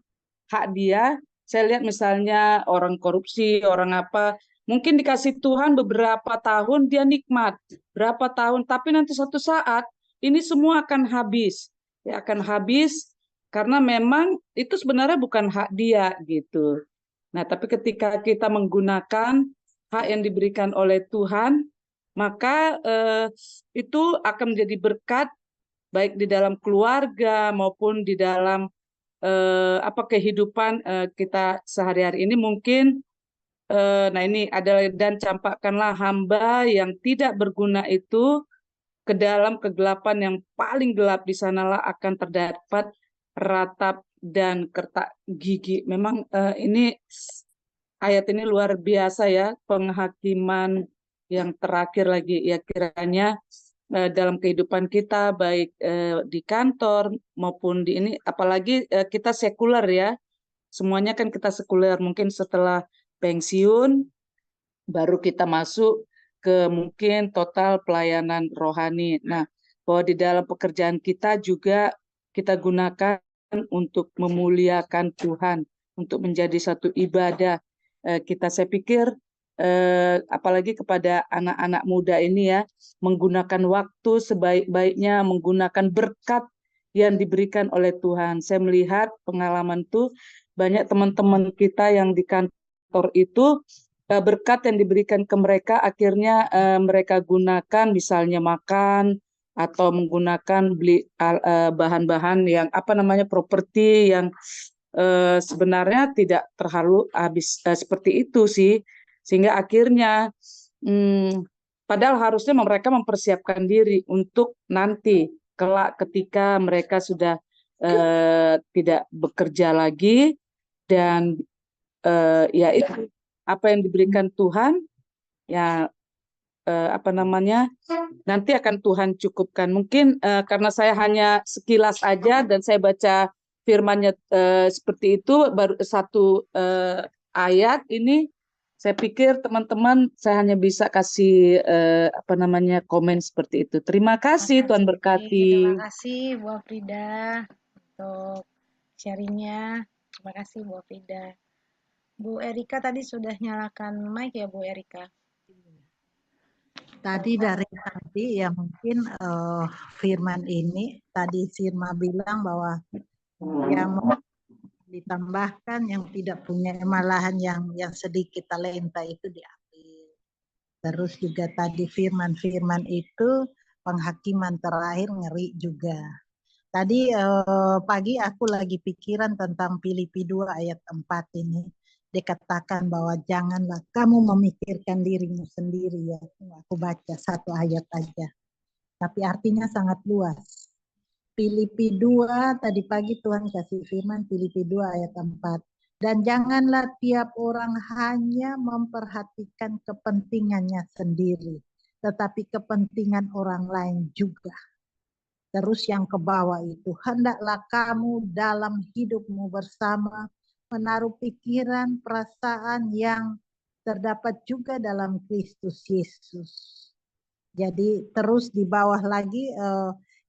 Speaker 5: hak dia. Saya lihat misalnya orang korupsi, orang apa, mungkin dikasih Tuhan beberapa tahun dia nikmat, berapa tahun, tapi nanti suatu saat ini semua akan habis, ya akan habis karena memang itu sebenarnya bukan hak dia gitu. Nah, tapi ketika kita menggunakan hak yang diberikan oleh Tuhan, maka itu akan menjadi berkat baik di dalam keluarga maupun di dalam kehidupan kita sehari-hari ini. Mungkin Nah ini adalah, dan campakkanlah hamba yang tidak berguna itu ke dalam kegelapan yang paling gelap, di sanalah akan terdapat ratap dan kertak gigi. Memang ini ayat ini luar biasa ya, penghakiman yang terakhir lagi ya, kiranya dalam kehidupan kita baik di kantor maupun di ini, apalagi kita sekuler ya, semuanya kan kita sekuler, mungkin setelah pensiun baru kita masuk ke mungkin total pelayanan rohani. Nah, bahwa di dalam pekerjaan kita juga kita gunakan untuk memuliakan Tuhan, untuk menjadi satu ibadah. Saya pikir apalagi kepada anak-anak muda ini ya, menggunakan waktu sebaik-baiknya, menggunakan berkat yang diberikan oleh Tuhan. Saya melihat pengalaman tuh banyak teman-teman kita yang di kantor itu, berkat yang diberikan ke mereka akhirnya mereka gunakan misalnya makan atau menggunakan beli bahan-bahan yang properti yang sebenarnya tidak terlalu habis seperti itu sih, sehingga akhirnya padahal harusnya mereka mempersiapkan diri untuk nanti kelak ketika mereka sudah tidak bekerja lagi, dan ya itu apa yang diberikan Tuhan ya nanti akan Tuhan cukupkan. Mungkin karena saya hanya sekilas aja dan saya baca firman-Nya seperti itu, baru satu ayat ini, saya pikir teman-teman saya hanya bisa kasih komen seperti itu. Terima kasih, Tuhan berkati.
Speaker 1: Terima kasih Bu Afrida untuk sharingnya. Terima kasih Bu Afrida. Bu Erika tadi sudah nyalakan mic ya Bu Erika?
Speaker 6: Tadi dari tadi ya mungkin firman ini tadi Sirma bilang bahwa yang ditambahkan yang tidak punya, malahan yang sedikit talenta itu diambil. Terus juga tadi firman-firman itu penghakiman terakhir ngeri juga. Tadi pagi aku lagi pikiran tentang Filipi 2 ayat 4 ini. Dikatakan bahwa janganlah kamu memikirkan dirimu sendiri ya. Aku baca satu ayat aja. Tapi artinya sangat luas. Filipi 2 tadi pagi Tuhan kasih firman Filipi 2 ayat 4. Dan janganlah tiap orang hanya memperhatikan kepentingannya sendiri, tetapi kepentingan orang lain juga. Terus yang ke bawah itu, hendaklah kamu dalam hidupmu bersama menaruh pikiran, perasaan yang terdapat juga dalam Kristus Yesus. Jadi terus di bawah lagi,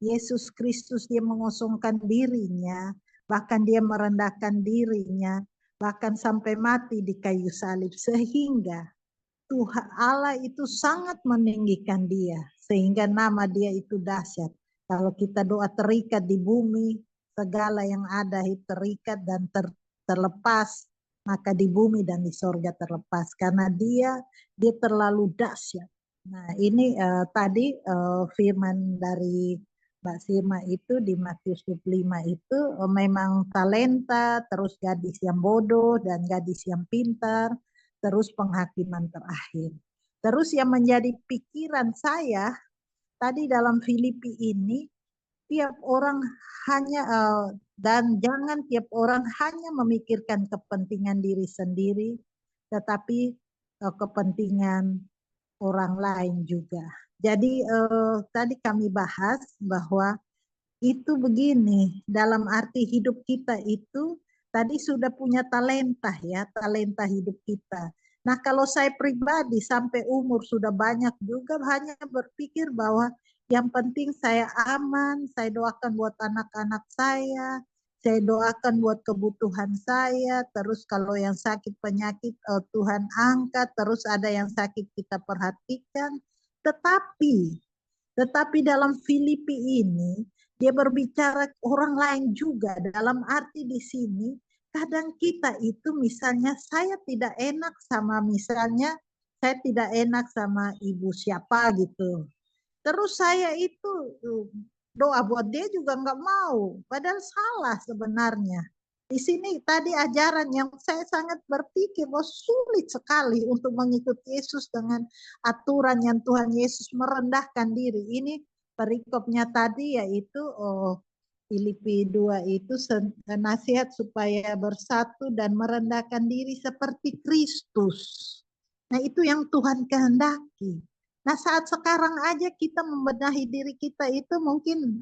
Speaker 6: Yesus Kristus dia mengosongkan dirinya, bahkan dia merendahkan dirinya, bahkan sampai mati di kayu salib, sehingga Tuhan Allah itu sangat meninggikan dia, sehingga nama dia itu dahsyat. Kalau kita doa terikat di bumi, segala yang ada itu terikat dan terlepas, maka di bumi dan di sorga terlepas, karena dia terlalu dahsyat. Nah ini tadi firman dari Mbak Sirma itu di Matius 25 itu memang talenta, terus gadis yang bodoh dan gadis yang pintar, terus penghakiman terakhir. Terus yang menjadi pikiran saya tadi dalam Filipi ini, tiap orang hanya dan jangan tiap orang hanya memikirkan kepentingan diri sendiri, tetapi kepentingan orang lain juga. Jadi tadi kami bahas bahwa itu begini, dalam arti hidup kita itu tadi sudah punya talenta ya, talenta hidup kita. Nah kalau saya pribadi sampai umur sudah banyak juga hanya berpikir bahwa yang penting saya aman, saya doakan buat anak-anak saya doakan buat kebutuhan saya, terus kalau yang sakit penyakit Tuhan angkat, terus ada yang sakit kita perhatikan. Tetapi dalam Filipi ini, dia berbicara orang lain juga, dalam arti di sini, kadang kita itu misalnya saya tidak enak sama misalnya, saya tidak enak sama ibu siapa gitu. Terus saya itu doa buat dia juga nggak mau, padahal salah sebenarnya. Di sini tadi ajaran yang saya sangat berpikir bahwa sulit sekali untuk mengikuti Yesus dengan aturan yang Tuhan Yesus merendahkan diri. Ini perikopnya tadi yaitu Filipi 2 itu nasihat supaya bersatu dan merendahkan diri seperti Kristus. Nah itu yang Tuhan kehendaki. Nah saat sekarang aja kita membenahi diri kita itu mungkin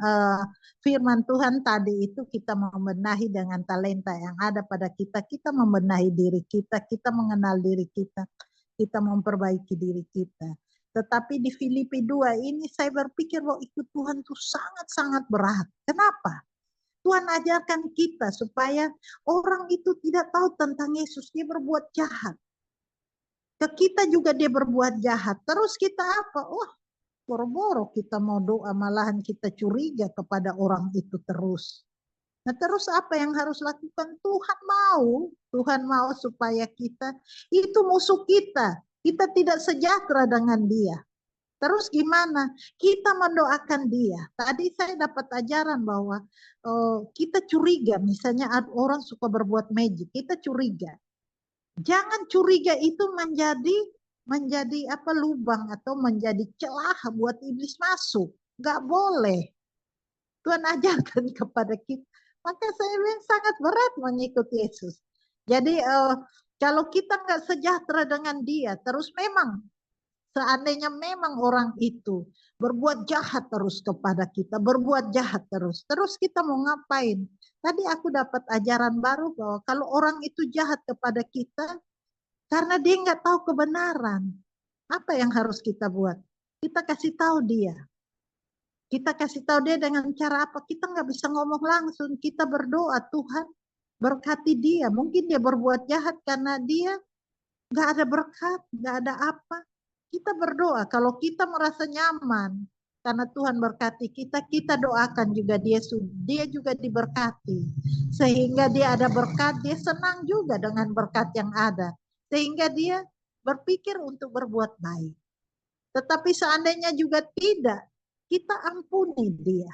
Speaker 6: firman Tuhan tadi itu kita membenahi dengan talenta yang ada pada kita. Kita membenahi diri kita mengenal diri kita memperbaiki diri kita. Tetapi di Filipi 2 ini saya berpikir bahwa ikut Tuhan itu sangat-sangat berat. Kenapa? Tuhan ajarkan kita supaya orang itu tidak tahu tentang Yesus. Dia berbuat jahat. Ke kita juga dia berbuat jahat. Terus kita apa? Wah, boro-boro kita mau doa, malahan kita curiga kepada orang itu terus. Nah terus apa yang harus lakukan? Tuhan mau supaya kita, itu musuh kita. Kita tidak sejahtera dengan dia. Terus gimana? Kita mendoakan dia. Tadi saya dapat ajaran bahwa kita curiga, misalnya orang suka berbuat magic, kita curiga. Jangan curiga itu menjadi apa lubang atau menjadi celah buat iblis masuk. Gak boleh. Tuhan ajarkan kepada kita. Maka saya bilang sangat berat mengikuti Yesus. Jadi kalau kita nggak sejahtera dengan dia, terus memang seandainya memang orang itu berbuat jahat terus kepada kita, berbuat jahat terus kita mau ngapain? Tadi aku dapat ajaran baru bahwa kalau orang itu jahat kepada kita, karena dia nggak tahu kebenaran, apa yang harus kita buat? Kita kasih tahu dia. Kita kasih tahu dia dengan cara apa? Kita nggak bisa ngomong langsung, kita berdoa, Tuhan berkati dia. Mungkin dia berbuat jahat karena dia nggak ada berkat, nggak ada apa. Kita berdoa, kalau kita merasa nyaman, karena Tuhan berkati kita, kita doakan juga dia juga diberkati. Sehingga dia ada berkat, dia senang juga dengan berkat yang ada. Sehingga dia berpikir untuk berbuat baik. Tetapi seandainya juga tidak, kita ampuni dia.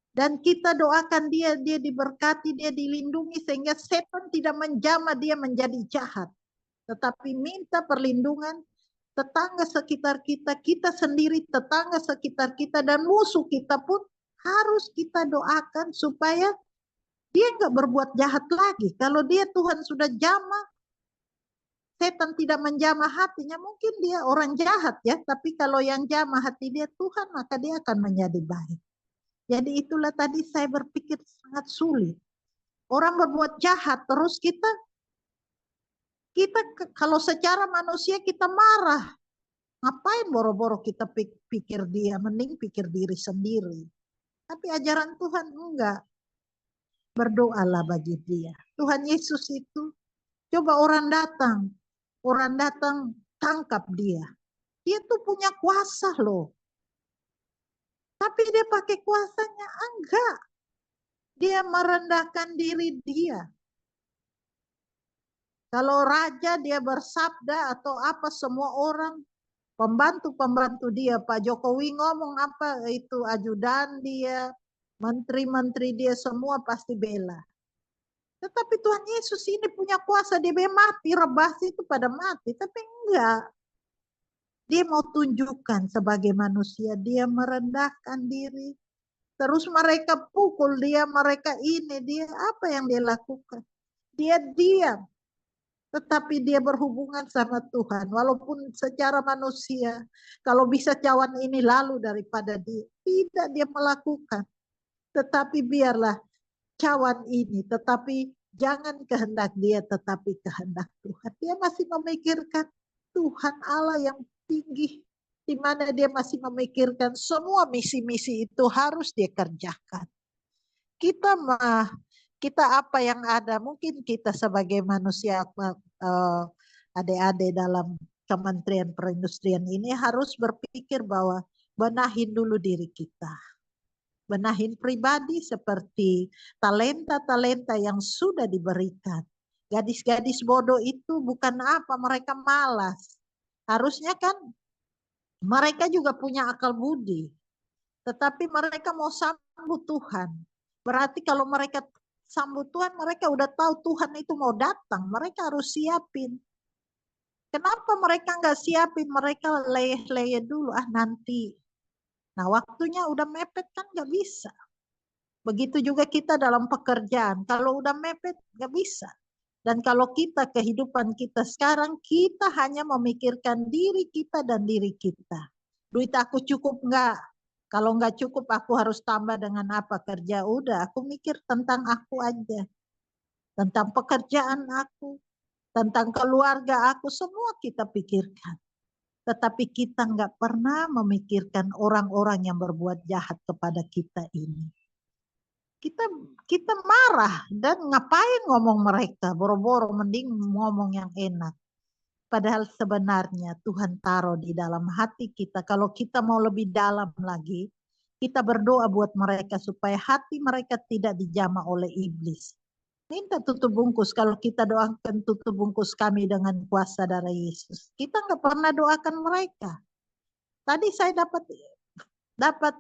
Speaker 6: Dan kita doakan dia diberkati, dia dilindungi, sehingga setan tidak menjamah dia menjadi jahat. Tetapi minta perlindungan tetangga sekitar kita, kita sendiri, tetangga sekitar kita, dan musuh kita pun harus kita doakan supaya dia nggak berbuat jahat lagi. Kalau dia Tuhan sudah jamah, setan tidak menjamah hatinya, mungkin dia orang jahat ya, tapi kalau yang jamah hati dia Tuhan, maka dia akan menjadi baik. Jadi itulah tadi saya berpikir sangat sulit. Orang berbuat jahat, terus kita kalau secara manusia kita marah. Ngapain boro-boro kita pikir dia, mending pikir diri sendiri. Tapi ajaran Tuhan enggak. Berdoalah bagi dia. Tuhan Yesus itu, coba orang datang tangkap dia. Dia tuh punya kuasa loh. Tapi dia pakai kuasanya enggak. Dia merendahkan diri dia. Kalau raja dia bersabda atau apa, semua orang pembantu-pembantu dia, Pak Jokowi ngomong apa itu, ajudan dia, menteri-menteri dia semua pasti bela. Tetapi Tuhan Yesus ini punya kuasa, dia mati, rebah itu pada mati, tapi enggak. Dia mau tunjukkan sebagai manusia, dia merendahkan diri. Terus mereka pukul dia, mereka ini, dia apa yang dia lakukan? Dia diam. Tetapi dia berhubungan sama Tuhan. Walaupun secara manusia, kalau bisa cawan ini lalu daripada dia. Tidak dia melakukan. Tetapi biarlah cawan ini. Tetapi jangan kehendak dia, tetapi kehendak Tuhan. Dia masih memikirkan Tuhan Allah yang tinggi. Di mana dia masih memikirkan semua misi-misi itu harus dia kerjakan. Kita apa yang ada, mungkin kita sebagai manusia adik-adik dalam Kementerian Perindustrian ini harus berpikir bahwa benahin dulu diri kita. Benahin pribadi seperti talenta-talenta yang sudah diberikan. Gadis-gadis bodoh itu bukan apa, mereka malas. Harusnya kan mereka juga punya akal budi. Tetapi mereka mau sambut Tuhan. Berarti kalau mereka sambut Tuhan, mereka udah tahu Tuhan itu mau datang. Mereka harus siapin. Kenapa mereka nggak siapin? Mereka leyeh-leyeh dulu, nanti. Nah, waktunya udah mepet kan nggak bisa. Begitu juga kita dalam pekerjaan. Kalau udah mepet nggak bisa. Dan kalau kita, kehidupan kita sekarang, kita hanya memikirkan diri kita dan diri kita. Duit aku cukup nggak? Kalau nggak cukup aku harus tambah dengan apa? Kerja udah, aku mikir tentang aku aja. Tentang pekerjaan aku, tentang keluarga aku, semua kita pikirkan. Tetapi kita nggak pernah memikirkan orang-orang yang berbuat jahat kepada kita ini. Kita marah dan ngapain ngomong mereka, boro-boro mending ngomong yang enak. Padahal sebenarnya Tuhan taruh di dalam hati kita, kalau kita mau lebih dalam lagi, kita berdoa buat mereka supaya hati mereka tidak dijamah oleh iblis. Minta tutup bungkus, kalau kita doakan tutup bungkus kami dengan kuasa darah Yesus. Kita nggak pernah doakan mereka. Tadi saya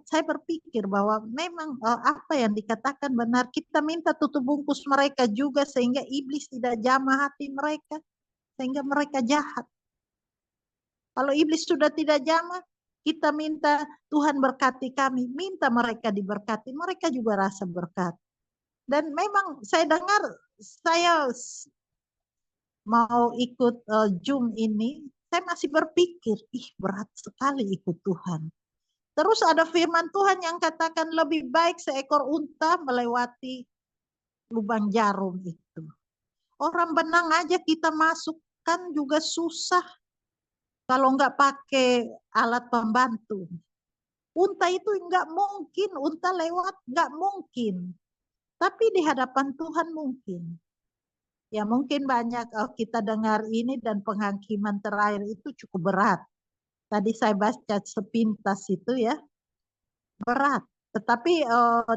Speaker 6: saya berpikir bahwa memang apa yang dikatakan benar. Kita minta tutup bungkus mereka juga sehingga iblis tidak jamah hati mereka. Sehingga mereka jahat. Kalau iblis sudah tidak jamah, kita minta Tuhan berkati kami. Minta mereka diberkati, mereka juga rasa berkat. Dan memang saya dengar, saya mau ikut Zoom ini, saya masih berpikir, berat sekali ikut Tuhan. Terus ada firman Tuhan yang katakan lebih baik seekor unta melewati lubang jarum itu. Orang benang aja kita masukkan juga susah kalau nggak pakai alat pembantu. Unta itu nggak mungkin, unta lewat nggak mungkin. Tapi di hadapan Tuhan mungkin. Ya mungkin banyak kita dengar ini dan penghakiman terakhir itu cukup berat. Tadi saya baca sepintas itu ya, berat. Tetapi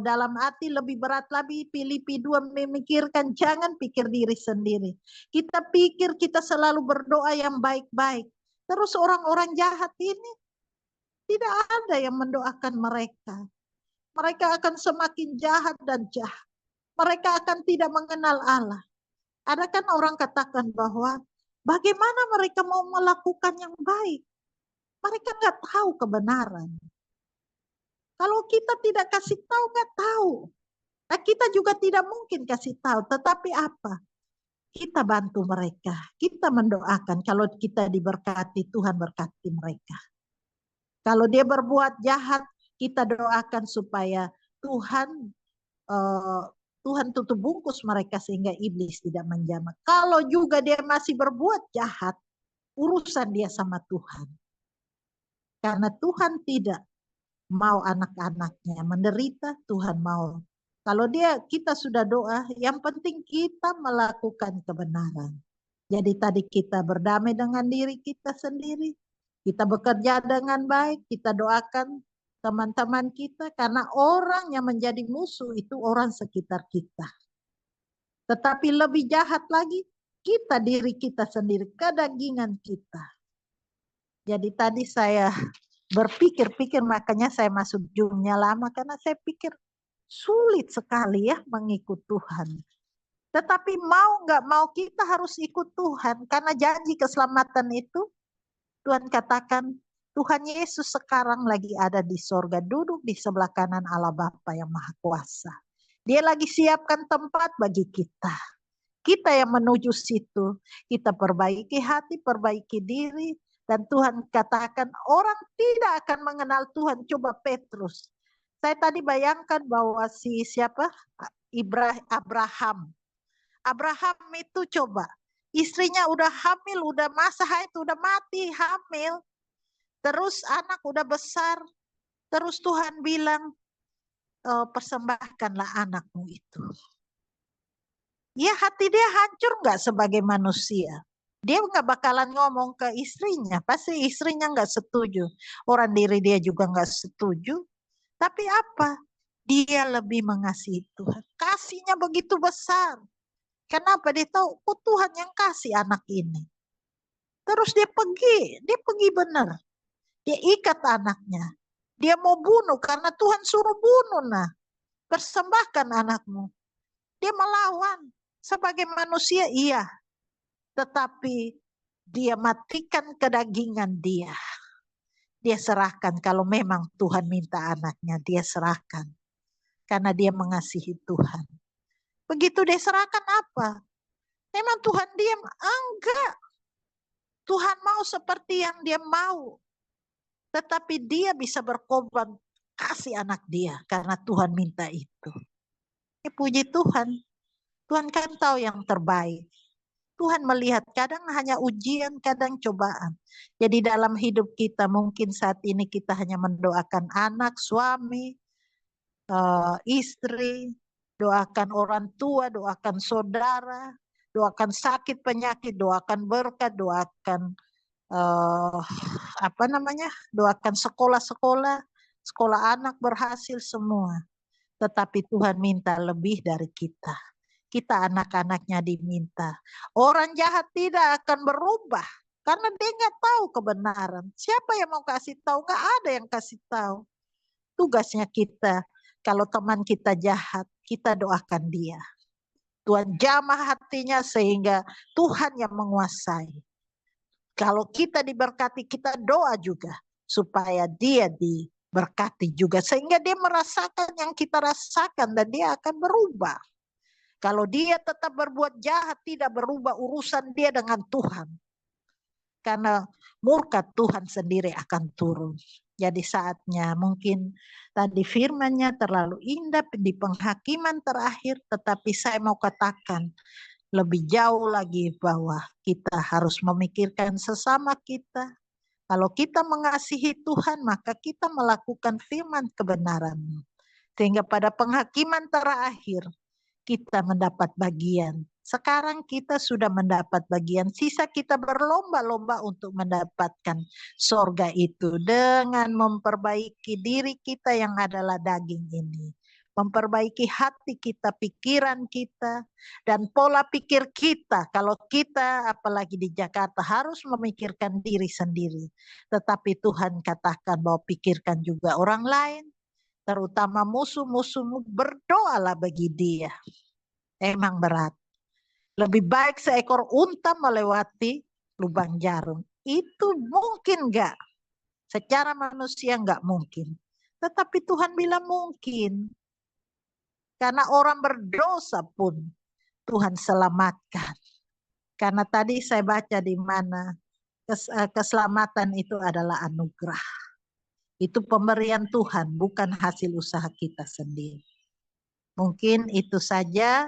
Speaker 6: dalam hati lebih berat lagi Filipi 2 memikirkan, jangan pikir diri sendiri. Kita pikir kita selalu berdoa yang baik-baik. Terus orang-orang jahat ini tidak ada yang mendoakan mereka. Mereka akan semakin jahat dan jahat. Mereka akan tidak mengenal Allah. Ada kan orang katakan bahwa bagaimana mereka mau melakukan yang baik? Mereka nggak tahu kebenaran. Kalau kita tidak kasih tahu, nggak tahu. Nah, kita juga tidak mungkin kasih tahu. Tetapi apa? Kita bantu mereka. Kita mendoakan. Kalau kita diberkati, Tuhan berkati mereka. Kalau dia berbuat jahat, kita doakan supaya Tuhan tutup bungkus mereka sehingga iblis tidak menjamah. Kalau juga dia masih berbuat jahat, urusan dia sama Tuhan. Karena Tuhan tidak mau anak-anaknya menderita, Tuhan mau. Kalau kita sudah doa, yang penting kita melakukan kebenaran. Jadi tadi kita berdamai dengan diri kita sendiri, kita bekerja dengan baik, kita doakan teman-teman kita, karena orang yang menjadi musuh itu orang sekitar kita. Tetapi lebih jahat lagi, kita diri kita sendiri, kedagingan kita. Jadi tadi saya berpikir-pikir, makanya saya masuk Zoom-nya lama, karena saya pikir sulit sekali ya mengikut Tuhan. Tetapi mau nggak mau kita harus ikut Tuhan, karena janji keselamatan itu Tuhan katakan, Tuhan Yesus sekarang lagi ada di sorga, duduk di sebelah kanan Allah Bapa yang Maha Kuasa. Dia lagi siapkan tempat bagi kita. Kita yang menuju situ, kita perbaiki hati, perbaiki diri. Dan Tuhan katakan orang tidak akan mengenal Tuhan. Coba Petrus. Saya tadi bayangkan bahwa Abraham. Abraham itu coba. Istrinya udah hamil, udah masa haid, udah mati hamil. Terus anak udah besar. Terus Tuhan bilang, persembahkanlah anakmu itu. Ya hati dia hancur nggak sebagai manusia. Dia nggak bakalan ngomong ke istrinya. Pasti istrinya nggak setuju. Orang diri dia juga nggak setuju. Tapi apa? Dia lebih mengasihi Tuhan. Kasihnya begitu besar. Kenapa? Dia tahu, Tuhan yang kasih anak ini. Terus dia pergi benar. Dia ikat anaknya. Dia mau bunuh karena Tuhan suruh bunuh. Nah, persembahkan anakmu. Dia melawan. Sebagai manusia iya, tetapi dia matikan kedagingan dia. Dia serahkan kalau memang Tuhan minta anaknya, dia serahkan. Karena dia mengasihi Tuhan. Begitu dia serahkan apa? Memang Tuhan diam? Enggak. Tuhan mau seperti yang dia mau. Tetapi dia bisa berkorban kasih anak dia karena Tuhan minta itu. Puji Tuhan. Tuhan kan tahu yang terbaik. Tuhan melihat kadang hanya ujian, kadang cobaan. Jadi dalam hidup kita mungkin saat ini kita hanya mendoakan anak, suami, istri, doakan orang tua, doakan saudara, doakan sakit penyakit, doakan berkat, doakan doakan sekolah-sekolah, sekolah anak berhasil semua. Tetapi Tuhan minta lebih dari kita. Kita anak-anaknya diminta. Orang jahat tidak akan berubah. Karena dia nggak tahu kebenaran. Siapa yang mau kasih tahu? Nggak ada yang kasih tahu. Tugasnya kita, kalau teman kita jahat, kita doakan dia. Tuhan jamah hatinya sehingga Tuhan yang menguasai. Kalau kita diberkati, kita doa juga. Supaya dia diberkati juga. Sehingga dia merasakan yang kita rasakan dan dia akan berubah. Kalau dia tetap berbuat jahat, tidak berubah urusan dia dengan Tuhan. Karena murka Tuhan sendiri akan turun. Jadi saatnya mungkin tadi firman-Nya terlalu indah di penghakiman terakhir. Tetapi saya mau katakan lebih jauh lagi bahwa kita harus memikirkan sesama kita. Kalau kita mengasihi Tuhan, maka kita melakukan firman kebenaran. Sehingga pada penghakiman terakhir, kita mendapat bagian. Sekarang kita sudah mendapat bagian. Sisa kita berlomba-lomba untuk mendapatkan sorga itu. Dengan memperbaiki diri kita yang adalah daging ini. Memperbaiki hati kita, pikiran kita. Dan pola pikir kita. Kalau kita apalagi di Jakarta harus memikirkan diri sendiri. Tetapi Tuhan katakan bahwa pikirkan juga orang lain. Terutama musuh-musuhmu, berdoalah bagi dia. Emang berat. Lebih baik seekor unta melewati lubang jarum. Itu mungkin enggak? Secara manusia enggak mungkin. Tetapi Tuhan bilang mungkin. Karena orang berdosa pun Tuhan selamatkan. Karena tadi saya baca di mana keselamatan itu adalah anugerah. Itu pemberian Tuhan, bukan hasil usaha kita sendiri. Mungkin itu saja.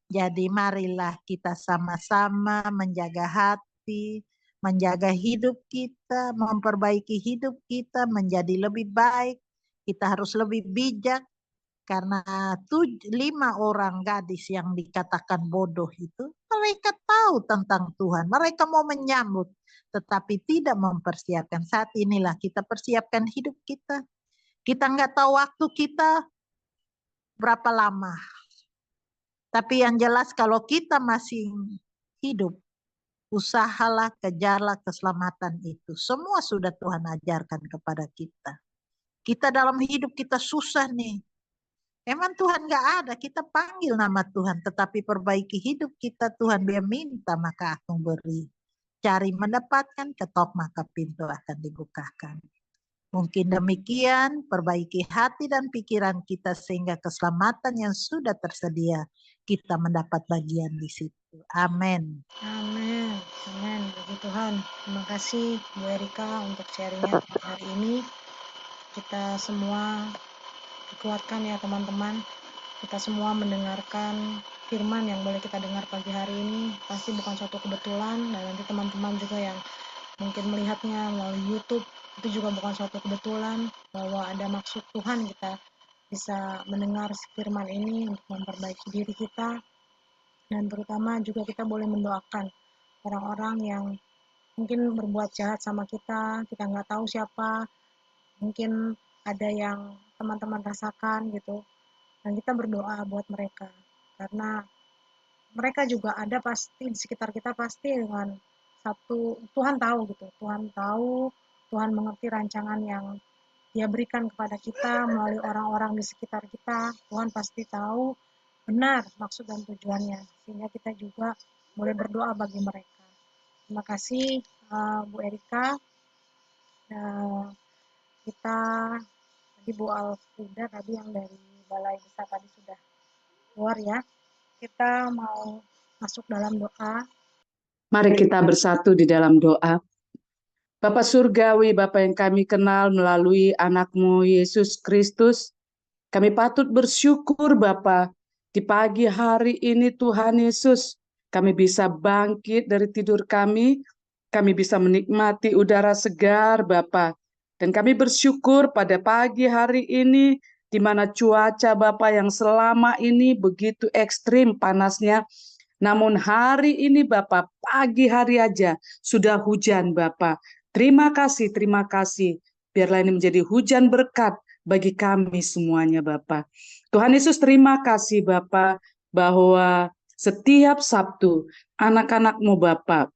Speaker 6: Jadi marilah kita sama-sama menjaga hati, menjaga hidup kita, memperbaiki hidup kita menjadi lebih baik. Kita harus lebih bijak. Karena 5 orang gadis yang dikatakan bodoh itu, mereka tahu tentang Tuhan. Mereka mau menyambut. Tetapi tidak mempersiapkan. Saat inilah kita persiapkan hidup kita. Kita nggak tahu waktu kita berapa lama. Tapi yang jelas kalau kita masih hidup, usahalah, kejarlah keselamatan itu. Semua sudah Tuhan ajarkan kepada kita. Kita dalam hidup kita susah nih. Emang Tuhan nggak ada, kita panggil nama Tuhan. Tetapi perbaiki hidup kita, Tuhan dia minta maka aku beri. Cari mendapatkan, ketok maka pintu akan dibukakan. Mungkin demikian, perbaiki hati dan pikiran kita sehingga keselamatan yang sudah tersedia kita mendapat bagian di situ. Amin.
Speaker 1: Amin. Amin. Puji Tuhan. Terima kasih Bu Erika untuk sharingnya hari ini. Kita semua dikuatkan ya teman-teman. Kita semua mendengarkan firman yang boleh kita dengar pagi hari ini. Pasti bukan suatu kebetulan. Dan nanti teman-teman juga yang mungkin melihatnya melalui YouTube, itu juga bukan suatu kebetulan bahwa ada maksud Tuhan kita bisa mendengar firman ini untuk memperbaiki diri kita. Dan terutama juga kita boleh mendoakan orang-orang yang mungkin berbuat jahat sama kita nggak tahu siapa, mungkin ada yang teman-teman rasakan gitu, dan kita berdoa buat mereka, karena mereka juga ada pasti di sekitar kita, pasti dengan satu, Tuhan tahu gitu, Tuhan mengerti rancangan yang Dia berikan kepada kita melalui orang-orang di sekitar kita. Tuhan pasti tahu benar maksud dan tujuannya, sehingga kita juga boleh berdoa bagi mereka. Terima kasih Bu Erika. Kita tadi Bu Alfrida tadi yang dari Balai Desa tadi sudah keluar ya. Kita mau masuk dalam doa.
Speaker 5: Mari kita bersatu di dalam doa. Bapa Surgawi, Bapa yang kami kenal melalui anak-Mu Yesus Kristus, kami patut bersyukur Bapa, di pagi hari ini Tuhan Yesus, kami bisa bangkit dari tidur kami bisa menikmati udara segar Bapa. Dan kami bersyukur pada pagi hari ini, di mana cuaca Bapa yang selama ini begitu ekstrim panasnya, namun hari ini Bapak, pagi hari aja sudah hujan Bapak. Terima kasih, terima kasih. Biarlah ini menjadi hujan berkat bagi kami semuanya Bapak. Tuhan Yesus terima kasih Bapak, bahwa setiap Sabtu anak-anak-Mu Bapak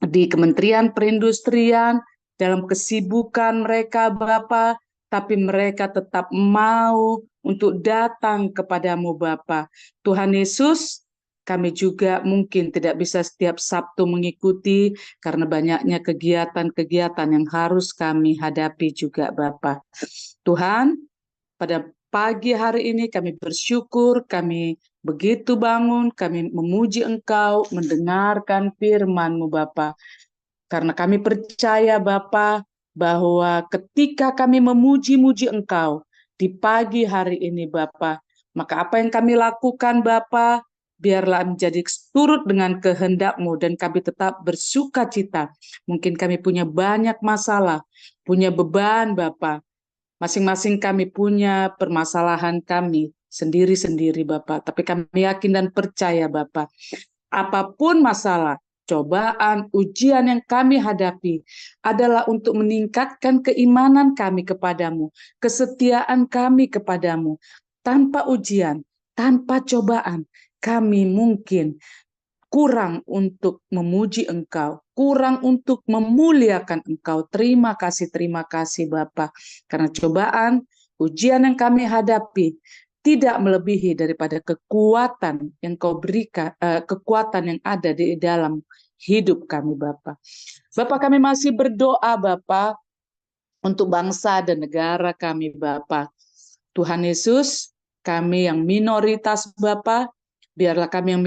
Speaker 5: di Kementerian Perindustrian dalam kesibukan mereka Bapak, tapi mereka tetap mau untuk datang kepadamu Bapa. Tuhan Yesus, kami juga mungkin tidak bisa setiap Sabtu mengikuti karena banyaknya kegiatan-kegiatan yang harus kami hadapi juga Bapa. Tuhan, pada pagi hari ini kami bersyukur, kami begitu bangun, kami memuji Engkau, mendengarkan firman-Mu Bapa. Karena kami percaya Bapa, bahwa ketika kami memuji-muji Engkau di pagi hari ini Bapa, maka apa yang kami lakukan Bapa, biarlah menjadi turut dengan kehendak-Mu dan kami tetap bersuka cita. Mungkin kami punya banyak masalah, punya beban Bapa. Masing-masing kami punya permasalahan kami sendiri-sendiri Bapa. Tapi kami yakin dan percaya Bapa, apapun masalah, cobaan, ujian yang kami hadapi adalah untuk meningkatkan keimanan kami kepadamu, kesetiaan kami kepadamu. Tanpa ujian, tanpa cobaan, kami mungkin kurang untuk memuji Engkau, kurang untuk memuliakan Engkau. Terima kasih Bapa. Karena cobaan, ujian yang kami hadapi tidak melebihi daripada kekuatan yang Kau berikan, kekuatan yang ada di dalam hidup kami Bapa. Bapa, kami masih berdoa Bapa untuk bangsa dan negara kami Bapa. Tuhan Yesus, kami yang minoritas Bapa, biarlah kami yang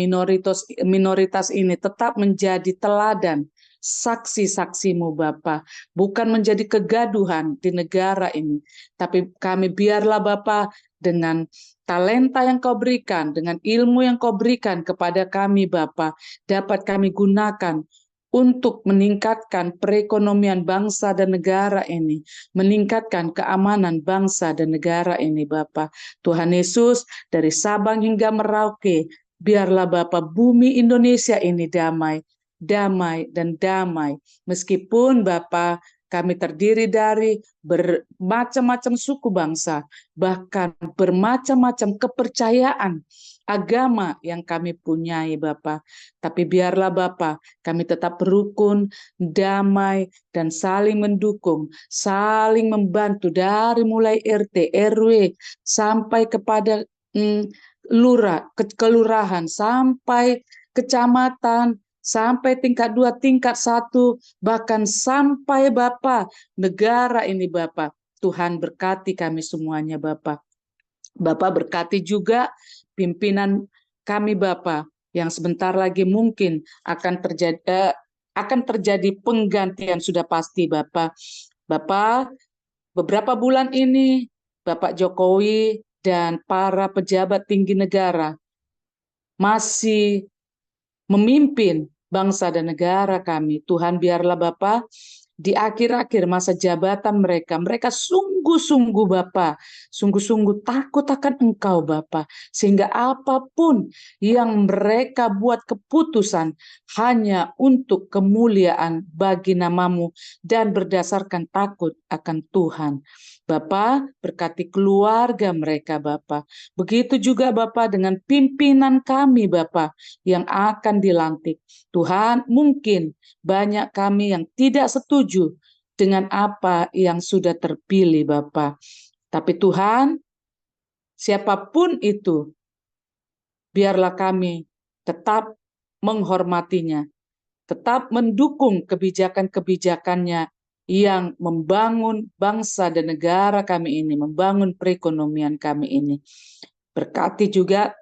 Speaker 5: minoritas ini tetap menjadi teladan, saksi-saksi-Mu Bapa, bukan menjadi kegaduhan di negara ini, tapi kami biarlah Bapa dengan talenta yang Kau berikan, dengan ilmu yang Kau berikan kepada kami Bapa, dapat kami gunakan untuk meningkatkan perekonomian bangsa dan negara ini, meningkatkan keamanan bangsa dan negara ini Bapa. Tuhan Yesus, dari Sabang hingga Merauke, biarlah Bapa bumi Indonesia ini damai, damai dan damai. Meskipun Bapa kami terdiri dari bermacam-macam suku bangsa, bahkan bermacam-macam kepercayaan agama yang kami punyai Bapa. Tapi biarlah Bapa kami tetap rukun, damai, dan saling mendukung, saling membantu dari mulai RT, RW, sampai kepada lurah, kelurahan, sampai kecamatan, sampai tingkat 2, tingkat 1, bahkan sampai Bapa negara ini Bapa. Tuhan berkati kami semuanya Bapa. Bapa berkati juga pimpinan kami Bapa, yang sebentar lagi mungkin akan terjadi penggantian sudah pasti Bapa. Bapa, beberapa bulan ini Bapak Jokowi dan para pejabat tinggi negara masih memimpin bangsa dan negara kami. Tuhan biarlah Bapa di akhir-akhir masa jabatan mereka sungguh-sungguh Bapa, sungguh-sungguh takut akan Engkau Bapa, sehingga apapun yang mereka buat keputusan hanya untuk kemuliaan bagi nama-Mu dan berdasarkan takut akan Tuhan. Bapa, berkati keluarga mereka Bapa. Begitu juga Bapa dengan pimpinan kami Bapa yang akan dilantik. Tuhan, mungkin banyak kami yang tidak setuju dengan apa yang sudah terpilih Bapa. Tapi Tuhan, siapapun itu, biarlah kami tetap menghormatinya, tetap mendukung kebijakan-kebijakannya yang membangun bangsa dan negara kami ini, membangun perekonomian kami ini. Berkati juga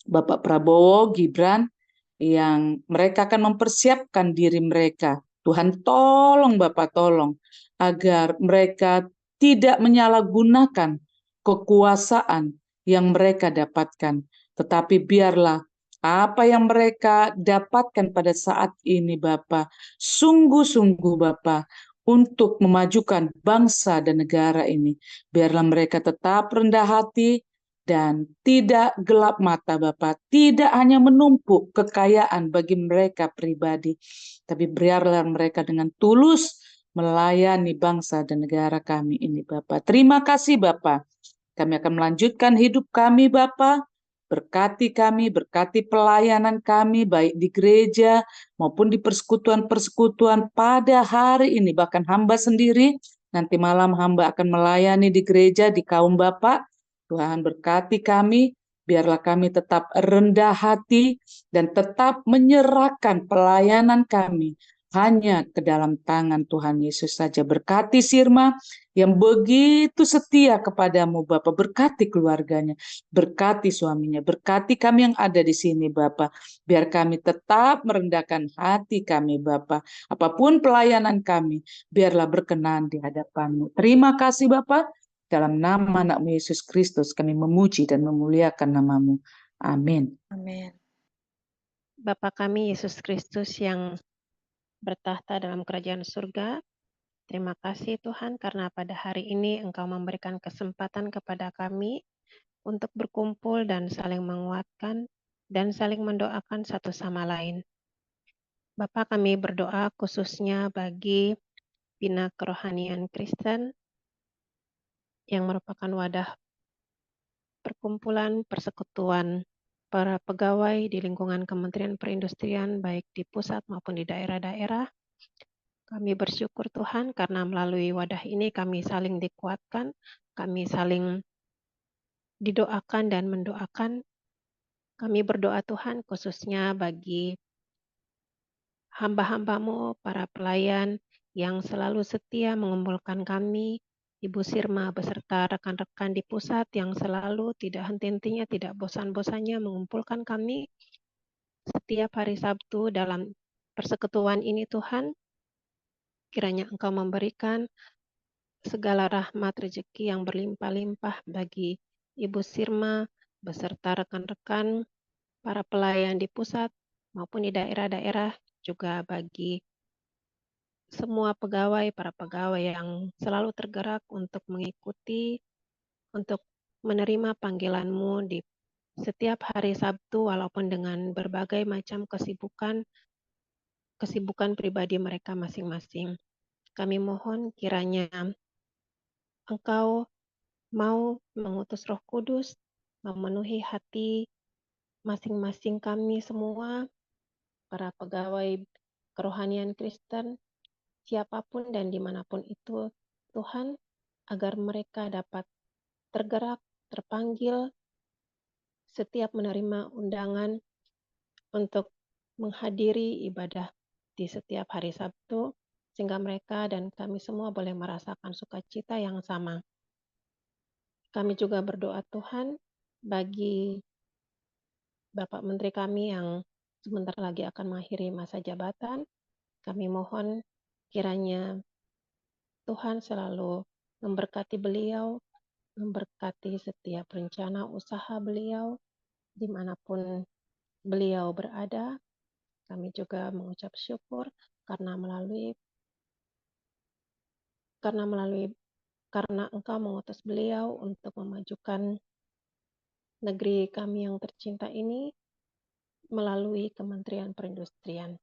Speaker 5: Bapak Prabowo, Gibran, yang mereka akan mempersiapkan diri mereka. Tuhan tolong Bapak, tolong, agar mereka tidak menyalahgunakan kekuasaan yang mereka dapatkan. Tetapi biarlah apa yang mereka dapatkan pada saat ini Bapak, sungguh-sungguh Bapak, untuk memajukan bangsa dan negara ini. Biarlah mereka tetap rendah hati dan tidak gelap mata Bapak, tidak hanya menumpuk kekayaan bagi mereka pribadi, tapi biarlah mereka dengan tulus melayani bangsa dan negara kami ini Bapak. Terima kasih Bapak. Kami akan melanjutkan hidup kami Bapak. Berkati kami, berkati pelayanan kami, baik di gereja maupun di persekutuan-persekutuan pada hari ini. Bahkan hamba sendiri, nanti malam hamba akan melayani di gereja, di kaum Bapak. Tuhan berkati kami, biarlah kami tetap rendah hati dan tetap menyerahkan pelayanan kami hanya ke dalam tangan Tuhan Yesus saja. Berkati Sirma yang begitu setia kepadamu Bapak, berkati keluarganya, berkati suaminya, berkati kami yang ada di sini Bapak, biar kami tetap merendahkan hati kami Bapak, apapun pelayanan kami, biarlah berkenan di hadapan-Mu. Terima kasih Bapak, dalam nama anak-Mu Yesus Kristus kami memuji dan memuliakan nama-Mu. Amin.
Speaker 1: Amin.
Speaker 3: Bapa kami Yesus Kristus yang bertahta dalam kerajaan surga, terima kasih Tuhan karena pada hari ini Engkau memberikan kesempatan kepada kami untuk berkumpul dan saling menguatkan dan saling mendoakan satu sama lain. Bapa, kami berdoa khususnya bagi Bina Kerohanian Kristen yang merupakan wadah perkumpulan persekutuan para pegawai di lingkungan Kementerian Perindustrian baik di pusat maupun di daerah-daerah. Kami bersyukur Tuhan karena melalui wadah ini kami saling dikuatkan, kami saling didoakan dan mendoakan. Kami berdoa Tuhan khususnya bagi hamba-hamba-Mu, para pelayan yang selalu setia mengumpulkan kami, Ibu Sirma beserta rekan-rekan di pusat yang selalu tidak henti-hentinya, tidak bosan-bosannya mengumpulkan kami setiap hari Sabtu dalam persekutuan ini Tuhan. Kiranya Engkau memberikan segala rahmat rezeki yang berlimpah-limpah bagi Ibu Sirma beserta rekan-rekan para pelayan di pusat maupun di daerah-daerah, juga bagi semua pegawai, para pegawai yang selalu tergerak untuk mengikuti, untuk menerima panggilan-Mu di setiap hari Sabtu walaupun dengan berbagai macam kesibukan pribadi mereka masing-masing. Kami mohon kiranya Engkau mau mengutus Roh Kudus, memenuhi hati masing-masing kami semua, para pegawai kerohanian Kristen, siapapun dan dimanapun itu, Tuhan, agar mereka dapat tergerak, terpanggil, setiap menerima undangan untuk menghadiri ibadah di setiap hari Sabtu, sehingga mereka dan kami semua boleh merasakan sukacita yang sama. Kami juga berdoa Tuhan bagi Bapak Menteri kami yang sebentar lagi akan mengakhiri masa jabatan. Kami mohon kiranya Tuhan selalu memberkati beliau, memberkati setiap rencana usaha beliau, dimanapun beliau berada. Kami juga mengucap syukur karena Engkau mengutus beliau untuk memajukan negeri kami yang tercinta ini melalui Kementerian Perindustrian.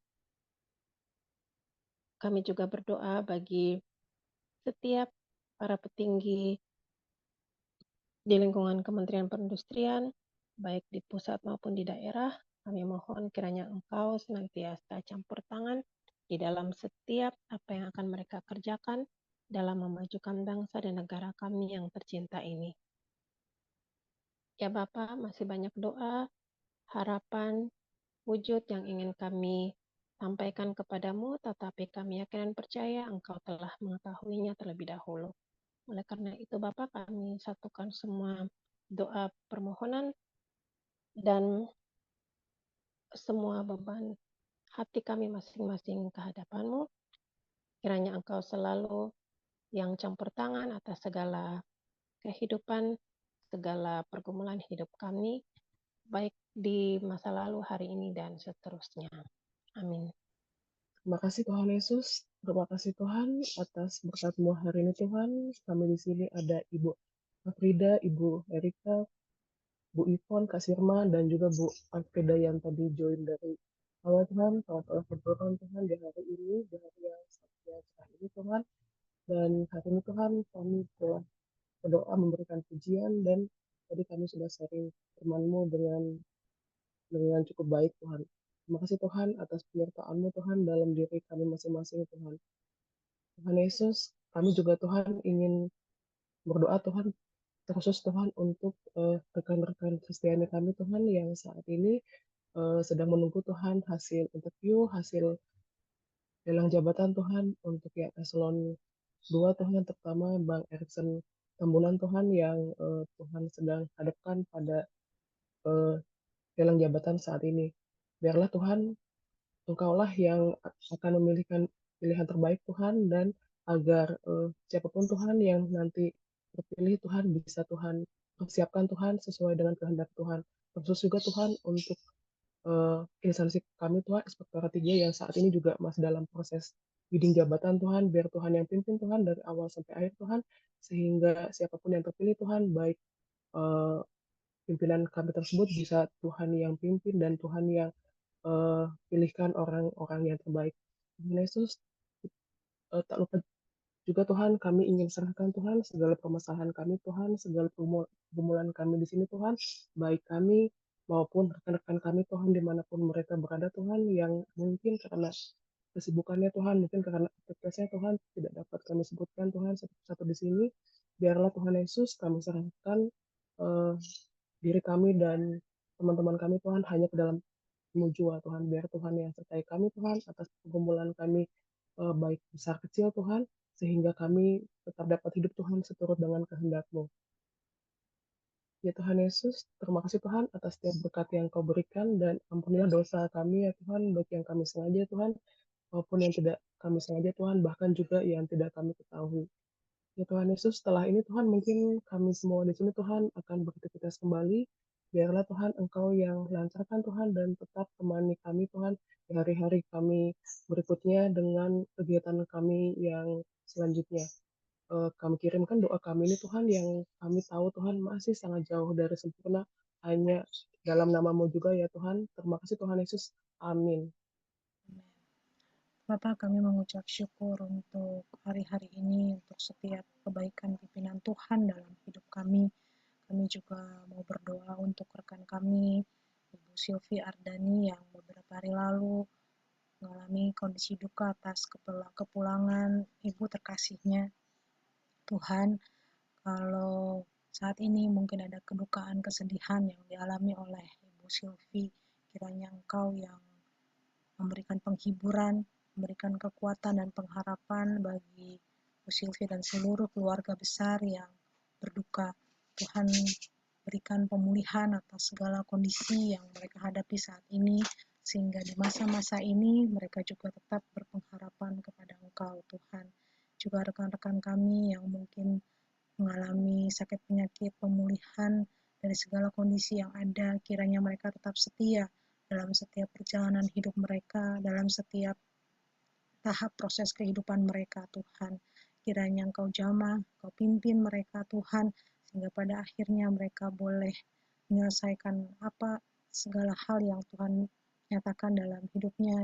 Speaker 3: Kami juga berdoa bagi setiap para petinggi di lingkungan Kementerian Perindustrian, baik di pusat maupun di daerah. Kami mohon kiranya Engkau senantiasa campur tangan di dalam setiap apa yang akan mereka kerjakan dalam memajukan bangsa dan negara kami yang tercinta ini. Ya Bapak, masih banyak doa, harapan, wujud yang ingin kami sampaikan kepadamu, tetapi kami yakin dan percaya Engkau telah mengetahuinya terlebih dahulu. Oleh karena itu, Bapa, kami satukan semua doa permohonan dan semua beban hati kami masing-masing ke hadapan-Mu. Kiranya Engkau selalu yang campur tangan atas segala kehidupan, segala pergumulan hidup kami, baik di masa lalu, hari ini, dan seterusnya. Amin.
Speaker 2: Terima kasih Tuhan Yesus. Terima kasih Tuhan atas berkat-Mu hari ini Tuhan. Kami di sini ada Ibu Afrida, Ibu Erika, Bu Ivon, Kak Sirma, dan juga Bu Alfreda yang tadi join dari awal Tuhan. Telah berdoa Tuhan di hari ini, di hari yang cerah ini Tuhan. Dan hari ini Tuhan kami telah berdoa memberikan pujian dan tadi kami sudah sharing firman-Mu dengan cukup baik Tuhan. Terima kasih Tuhan atas penyertaan-Mu Tuhan dalam diri kami masing-masing Tuhan. Tuhan Yesus, kami juga Tuhan ingin berdoa Tuhan, terkhusus Tuhan untuk rekan-rekan Kristiani kami Tuhan yang saat ini sedang menunggu Tuhan hasil interview, hasil lelang jabatan Tuhan untuk yang eselon 2 Tuhan, yang terutama Bang Erikson Tambunan Tuhan yang Tuhan sedang hadapkan pada lelang jabatan saat ini. Biarlah Tuhan Engkaulah yang akan memilihkan pilihan terbaik Tuhan, dan agar siapapun Tuhan yang nanti terpilih Tuhan bisa Tuhan persiapkan Tuhan sesuai dengan kehendak Tuhan. Khusus juga Tuhan untuk instansi kami Tuhan, Inspektorat 3 yang saat ini juga masih dalam proses bidding jabatan Tuhan, biar Tuhan yang pimpin Tuhan dari awal sampai akhir Tuhan, sehingga siapapun yang terpilih Tuhan, baik eh, pimpinan kami tersebut bisa Tuhan yang pimpin dan Tuhan yang pilihkan orang-orang yang terbaik. Tuhan Yesus, tak lupa juga Tuhan, kami ingin serahkan Tuhan segala permasalahan kami Tuhan, segala pergumulan kami di sini Tuhan, baik kami maupun rekan-rekan kami Tuhan dimanapun mereka berada Tuhan, yang mungkin karena kesibukannya Tuhan, mungkin karena aktivitasnya Tuhan tidak dapat kami sebutkan Tuhan satu-satu di sini. Biarlah Tuhan Yesus kami serahkan uh, diri kami dan teman-teman kami Tuhan hanya ke dalam jua Tuhan, biar Tuhan yang sertai kami Tuhan atas pergumulan kami baik besar kecil Tuhan, sehingga kami tetap dapat hidup Tuhan seturut dengan kehendak-Mu. Ya Tuhan Yesus, terima kasih Tuhan atas setiap berkat yang Kau berikan, dan ampunilah dosa kami ya Tuhan, baik yang kami sengaja Tuhan maupun yang tidak kami sengaja Tuhan, bahkan juga yang tidak kami ketahui. Ya Tuhan Yesus, setelah ini Tuhan mungkin kami semua di sini Tuhan akan beraktivitas kembali. Biarlah Tuhan Engkau yang lancarkan Tuhan, dan tetap temani kami Tuhan di hari-hari kami berikutnya dengan kegiatan kami yang selanjutnya. Kami kirimkan doa kami ini Tuhan, yang kami tahu Tuhan masih sangat jauh dari sempurna, hanya dalam nama-Mu juga ya Tuhan. Terima kasih Tuhan Yesus. Amin.
Speaker 1: Bapak, kami mengucap syukur untuk hari-hari ini, untuk setiap kebaikan pimpinan Tuhan dalam hidup kami. Kami juga mau berdoa untuk rekan kami, Ibu Sylvie Ardani, yang beberapa hari lalu mengalami kondisi duka atas kepulangan ibu terkasihnya. Tuhan, kalau saat ini mungkin ada kedukaan, kesedihan yang dialami oleh Ibu Sylvie, kiranya Engkau yang memberikan penghiburan, memberikan kekuatan dan pengharapan bagi Bu Sylvie dan seluruh keluarga besar yang berduka. Tuhan, berikan pemulihan atas segala kondisi yang mereka hadapi saat ini, sehingga di masa-masa ini mereka juga tetap berpengharapan kepada Engkau, Tuhan. Juga rekan-rekan kami yang mungkin mengalami sakit penyakit, pemulihan dari segala kondisi yang ada, kiranya mereka tetap setia dalam setiap perjalanan hidup mereka, dalam setiap tahap proses kehidupan mereka, Tuhan. Kiranya Engkau jamah, Engkau pimpin mereka, Tuhan, sehingga pada akhirnya mereka boleh menyelesaikan segala hal yang Tuhan nyatakan dalam hidupnya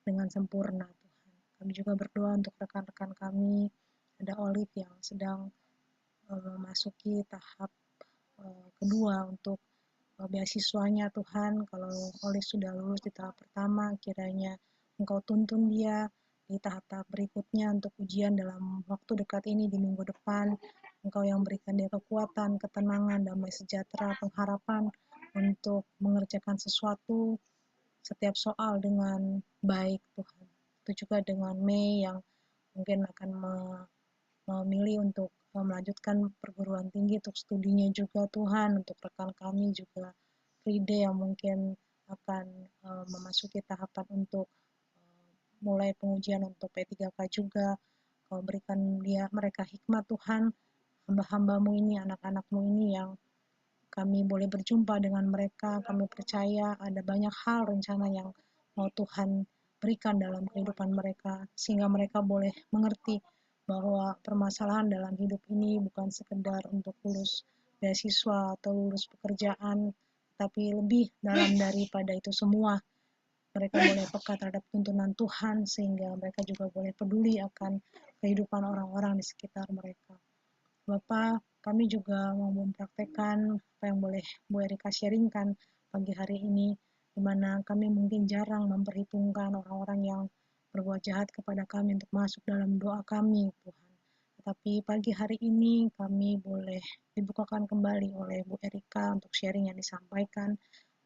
Speaker 1: dengan sempurna, Tuhan. Kami juga berdoa untuk rekan-rekan kami, ada Olive yang sedang memasuki tahap kedua untuk beasiswanya, Tuhan. Kalau Olive sudah lulus di tahap pertama, kiranya Engkau tuntun dia di tahap-tahap berikutnya untuk ujian dalam waktu dekat ini, di minggu depan. Engkau yang berikan dia kekuatan, ketenangan, damai sejahtera, pengharapan untuk mengerjakan sesuatu, setiap soal dengan baik Tuhan. Itu juga dengan Mei yang mungkin akan memilih untuk melanjutkan perguruan tinggi untuk studinya juga Tuhan, untuk rekan kami juga Fride yang mungkin akan memasuki tahapan untuk mulai pengujian untuk P3K juga. Kau berikan mereka hikmat Tuhan, hamba-hambamu ini, anak-anakmu ini yang kami boleh berjumpa dengan mereka. Kami percaya ada banyak hal rencana yang mau Tuhan berikan dalam kehidupan mereka, sehingga mereka boleh mengerti bahwa permasalahan dalam hidup ini bukan sekedar untuk lulus beasiswa atau lulus pekerjaan, tapi lebih dalam daripada itu semua. Mereka boleh peka terhadap tuntunan Tuhan, sehingga mereka juga boleh peduli akan kehidupan orang-orang di sekitar mereka. Bapak, kami juga mau mempraktekkan apa yang boleh Bu Erika sharingkan pagi hari ini, di mana kami mungkin jarang memperhitungkan orang-orang yang berbuat jahat kepada kami untuk masuk dalam doa kami, Tuhan. Tetapi pagi hari ini kami boleh dibukakan kembali oleh Bu Erika untuk sharing yang disampaikan,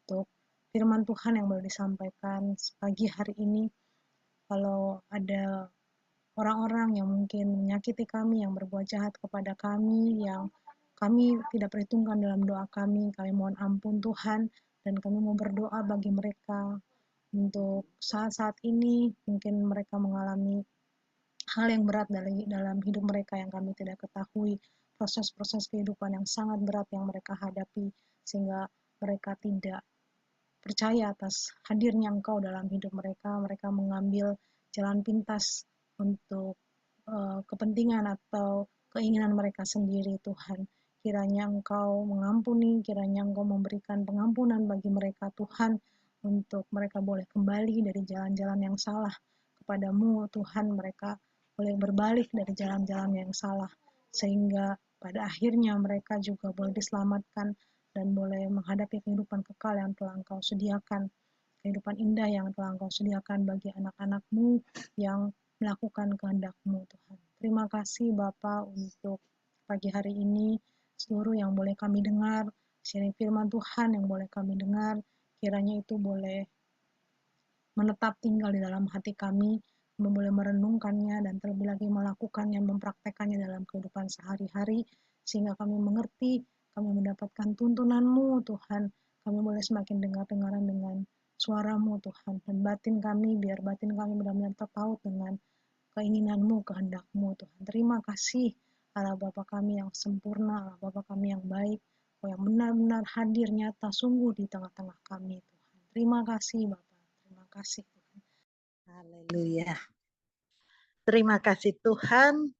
Speaker 1: untuk firman Tuhan yang boleh disampaikan pagi hari ini. Kalau ada orang-orang yang mungkin menyakiti kami, yang berbuat jahat kepada kami, yang kami tidak perhitungkan dalam doa kami mohon ampun Tuhan, dan kami mau berdoa bagi mereka untuk saat-saat ini mungkin mereka mengalami hal yang berat dalam hidup mereka yang kami tidak ketahui, proses-proses kehidupan yang sangat berat yang mereka hadapi, sehingga mereka tidak percaya atas hadirnya Engkau dalam hidup mereka. Mereka mengambil jalan pintas untuk kepentingan atau keinginan mereka sendiri, Tuhan. Kiranya Engkau mengampuni, kiranya Engkau memberikan pengampunan bagi mereka, Tuhan, untuk mereka boleh kembali dari jalan-jalan yang salah kepadamu, Tuhan. Mereka boleh berbalik dari jalan-jalan yang salah, sehingga pada akhirnya mereka juga boleh diselamatkan dan boleh menghadapi kehidupan kekal yang telah Engkau sediakan, kehidupan indah yang telah Engkau sediakan bagi anak-anak-Mu yang melakukan kehendak-Mu, Tuhan. Terima kasih Bapa untuk pagi hari ini, seluruh yang boleh kami dengar, sharing firman Tuhan yang boleh kami dengar, kiranya itu boleh menetap tinggal di dalam hati kami boleh merenungkannya dan terlebih lagi melakukannya, mempraktekannya dalam kehidupan sehari-hari, sehingga kami mengerti, kami mendapatkan tuntunan-Mu, Tuhan. Kami boleh semakin dengar-dengaran dengan suara-Mu, Tuhan. Dan batin kami, biar batin kami benar-benar terpaut dengan keinginan-Mu, kehendak-Mu, Tuhan. Terima kasih, Allah Bapa kami yang sempurna, Allah Bapa kami yang baik, Kau yang benar-benar hadir nyata sungguh di tengah-tengah kami, Tuhan. Terima kasih, Bapa. Terima kasih, Tuhan.
Speaker 6: Haleluya. Terima kasih Tuhan.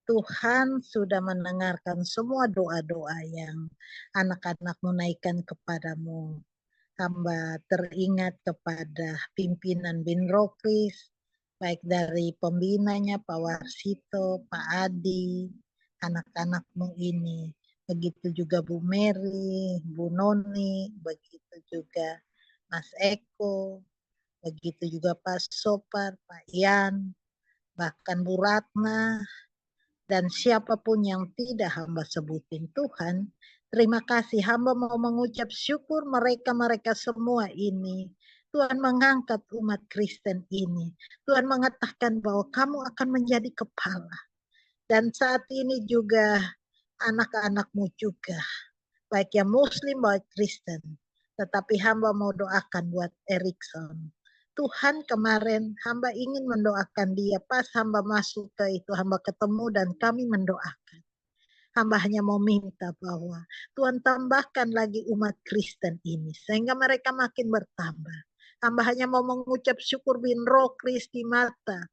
Speaker 6: Tuhan sudah mendengarkan semua doa-doa yang anak-anak-Mu naikkan kepadamu. Hamba teringat kepada pimpinan Bin Rokris, baik dari pembinanya Pak Warsito, Pak Adi, anak-anak-Mu ini. Begitu juga Bu Mary, Bu Noni, begitu juga Mas Eko, begitu juga Pak Sopar, Pak Ian, bahkan Bu Ratna, dan siapapun yang tidak hamba sebutin Tuhan, terima kasih hamba mau mengucap syukur mereka semua ini. Tuhan mengangkat umat Kristen ini. Tuhan mengatakan bahwa kamu akan menjadi kepala. Dan saat ini juga anak-anak-Mu juga, baik yang Muslim, baik Kristen. Tetapi hamba mau doakan buat Erikson. Tuhan kemarin hamba ingin mendoakan dia, pas hamba masuk ke itu, hamba ketemu dan kami mendoakan. Hamba hanya mau minta bahwa Tuhan tambahkan lagi umat Kristen ini, sehingga mereka makin bertambah. Hamba hanya mau mengucap syukur Bin Rokris di mata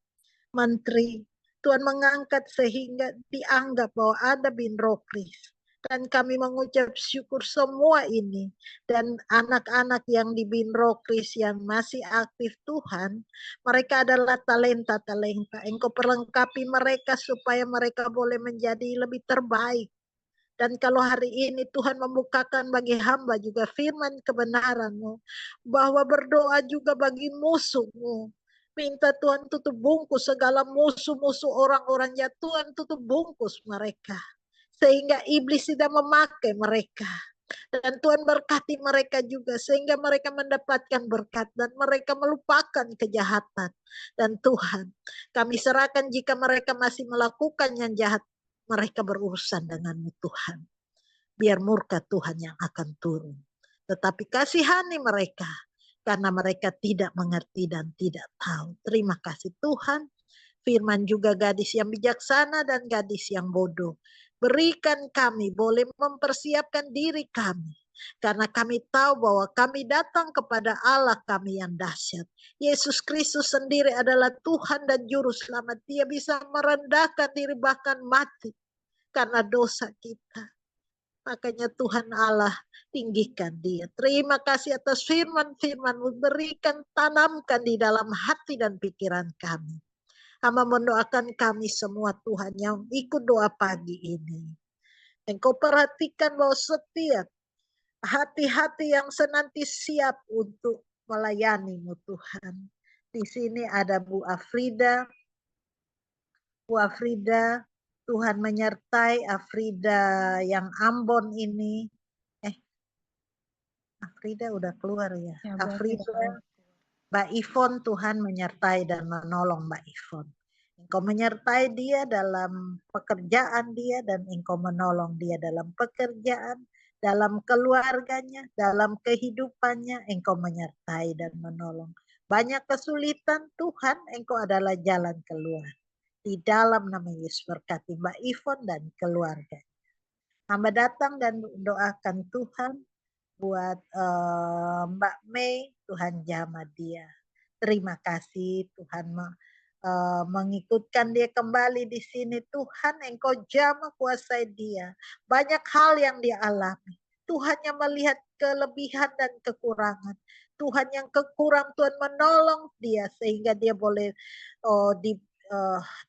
Speaker 6: Menteri. Tuhan mengangkat sehingga dianggap bahwa ada Bin Rokris. Dan kami mengucap syukur semua ini. Dan anak-anak yang di Bin Rokris yang masih aktif Tuhan, mereka adalah talenta-talenta. Engkau perlengkapi mereka supaya mereka boleh menjadi lebih terbaik. Dan kalau hari ini Tuhan membukakan bagi hamba juga firman kebenaran-Mu, bahwa berdoa juga bagi musuh-Mu. Minta Tuhan tutup bungkus segala musuh-musuh orang-orang ya, Tuhan tutup bungkus mereka. Sehingga iblis tidak memakai mereka. Dan Tuhan berkati mereka juga sehingga mereka mendapatkan berkat dan mereka melupakan kejahatan. Dan Tuhan, kami serahkan jika mereka masih melakukan yang jahat, mereka berurusan denganmu Tuhan. Biar murka Tuhan yang akan turun. Tetapi kasihani mereka karena mereka tidak mengerti dan tidak tahu. Terima kasih Tuhan. Firman juga gadis yang bijaksana dan gadis yang bodoh. Berikan kami boleh mempersiapkan diri kami. Karena kami tahu bahwa kami datang kepada Allah kami yang dahsyat. Yesus Kristus sendiri adalah Tuhan dan Juru Selamat. Dia bisa merendahkan diri bahkan mati karena dosa kita. Makanya Tuhan Allah tinggikan dia. Terima kasih atas firman-firman-Mu. Berikan, tanamkan di dalam hati dan pikiran kami. Hamba mendoakan kami semua Tuhan yang ikut doa pagi ini. Engkau perhatikan bahwa setiap hati-hati yang senantiasa siap untuk melayani-Mu Tuhan. Di sini ada Bu Afrida. Bu Afrida, Tuhan menyertai Afrida yang Ambon ini. Afrida udah keluar ya. Afrida, Mbak Ivon, Tuhan menyertai dan menolong Mbak Ivon. Engkau menyertai dia dalam pekerjaan dia dan Engkau menolong dia dalam pekerjaan, dalam keluarganya, dalam kehidupannya. Engkau menyertai dan menolong. Banyak kesulitan, Tuhan, Engkau adalah jalan keluar. Di dalam nama Yesus berkati Mbak Ivon dan keluarga. Hamba datang dan doakan Tuhan buat Mbak Mei, Tuhan jamah dia. Terima kasih Tuhan mengikutkan dia kembali di sini. Tuhan, Engkau jamah kuasai dia. Banyak hal yang dia alami. Tuhan yang melihat kelebihan dan kekurangan. Tuhan yang kekurang, Tuhan menolong dia sehingga dia boleh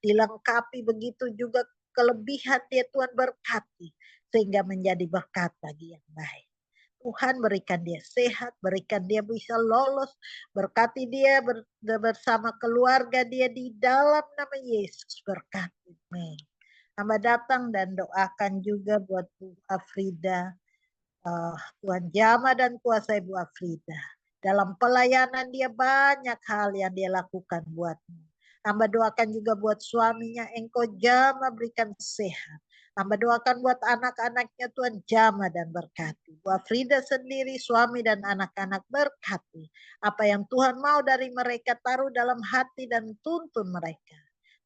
Speaker 6: dilengkapi, begitu juga kelebihan dia Tuhan berkati sehingga menjadi berkat bagi yang baik. Tuhan berikan dia sehat, berikan dia bisa lolos, berkati dia bersama keluarga dia di dalam nama Yesus, berkati. Amin. Hamba datang dan doakan juga buat Bu Afrida. Tuhan jamah dan kuasai Bu Afrida. Dalam pelayanan dia banyak hal yang dia lakukan buatmu. Hamba doakan juga buat suaminya, Engkau jamah berikan sehat. Hamba doakan buat anak-anaknya Tuhan jamah dan berkati. Bu Afrida sendiri, suami dan anak-anak berkati. Apa yang Tuhan mau dari mereka taruh dalam hati dan tuntun mereka.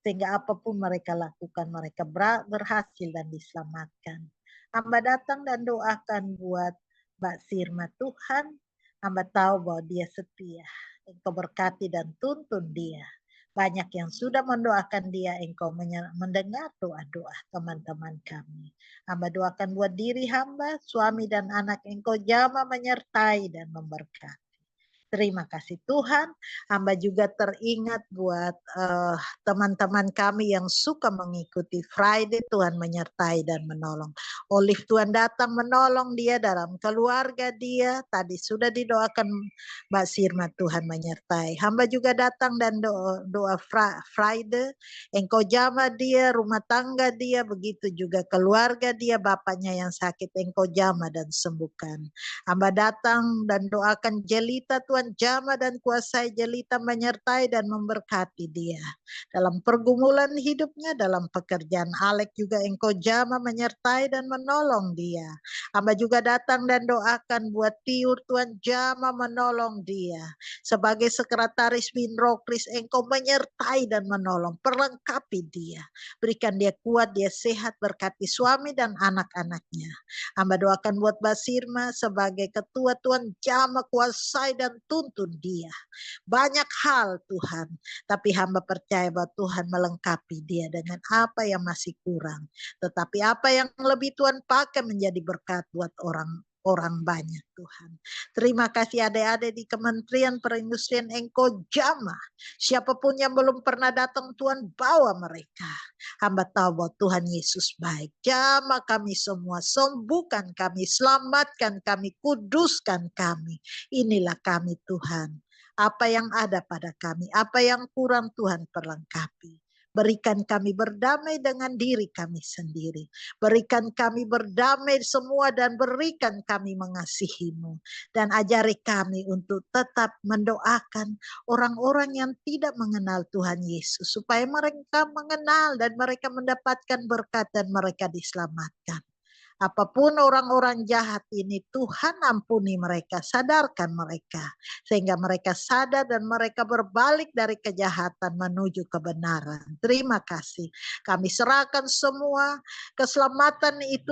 Speaker 6: Sehingga apapun mereka lakukan, mereka berhasil dan diselamatkan. Hamba datang dan doakan buat Mbak Sirma, Tuhan. Hamba tahu bahwa dia setia. Engkau berkati dan tuntun dia. Banyak yang sudah mendoakan dia, Engkau mendengar doa-doa teman-teman kami. Hamba doakan buat diri hamba, suami dan anak Engkau jamah menyertai dan memberkati. Terima kasih Tuhan. Hamba juga teringat buat teman-teman kami yang suka mengikuti Friday. Tuhan menyertai dan menolong. Olive, Tuhan datang menolong dia dalam keluarga dia. Tadi sudah didoakan Mbak Sirma, Tuhan menyertai. Hamba juga datang dan doa Friday. Engkau jamah dia, rumah tangga dia, begitu juga keluarga dia, bapaknya yang sakit, Engkau jamah dan sembuhkan. Hamba datang dan doakan Jelita, Tuhan jamah dan kuasai Jelita, menyertai dan memberkati dia. Dalam pergumulan hidupnya, dalam pekerjaan Alek juga Engkau jamah menyertai dan menolong dia. Hamba juga datang dan doakan buat Tiur, Tuhan jamah menolong dia. Sebagai sekretaris Binrokris, Engkau menyertai dan menolong, perlengkapi dia. Berikan dia kuat, dia sehat, berkati suami dan anak-anaknya. Hamba doakan buat Basirma sebagai ketua, Tuhan jamah kuasai dan tuntun dia. Banyak hal Tuhan, tapi hamba percaya bahwa Tuhan melengkapi dia dengan apa yang masih kurang. Tetapi apa yang lebih Tuhan pakai menjadi berkat buat orang banyak Tuhan. Terima kasih adik-adik di Kementerian Perindustrian, Engkau jamah. Siapapun yang belum pernah datang Tuhan bawa mereka. Hamba tahu bahwa Tuhan Yesus baik. Jamah kami semua, sembuhkan kami, selamatkan kami, kuduskan kami. Inilah kami Tuhan. Apa yang ada pada kami, apa yang kurang Tuhan perlengkapi. Berikan kami berdamai dengan diri kami sendiri. Berikan kami berdamai semua dan berikan kami mengasihi-Mu. Dan ajari kami untuk tetap mendoakan orang-orang yang tidak mengenal Tuhan Yesus. Supaya mereka mengenal dan mereka mendapatkan berkat dan mereka diselamatkan. Apapun orang-orang jahat ini, Tuhan ampuni mereka, sadarkan mereka. Sehingga mereka sadar dan mereka berbalik dari kejahatan menuju kebenaran. Terima kasih. Kami serahkan semua, keselamatan itu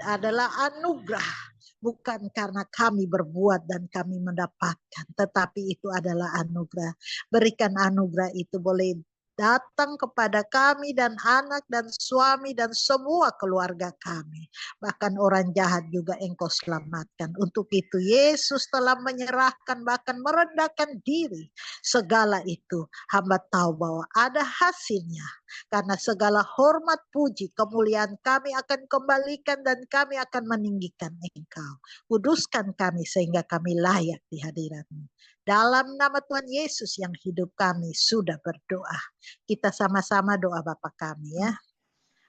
Speaker 6: adalah anugerah. Bukan karena kami berbuat dan kami mendapatkan, tetapi itu adalah anugerah. Berikan anugerah itu boleh datang kepada kami dan anak dan suami dan semua keluarga kami. Bahkan orang jahat juga Engkau selamatkan. Untuk itu Yesus telah menyerahkan bahkan merendahkan diri. Segala itu hamba tahu bahwa ada hasilnya. Karena segala hormat, puji, kemuliaan kami akan kembalikan dan kami akan meninggikan Engkau. Kuduskan kami sehingga kami layak di hadirat-Mu. Dalam nama Tuhan Yesus yang hidup kami sudah berdoa. Kita sama-sama doa Bapa kami ya.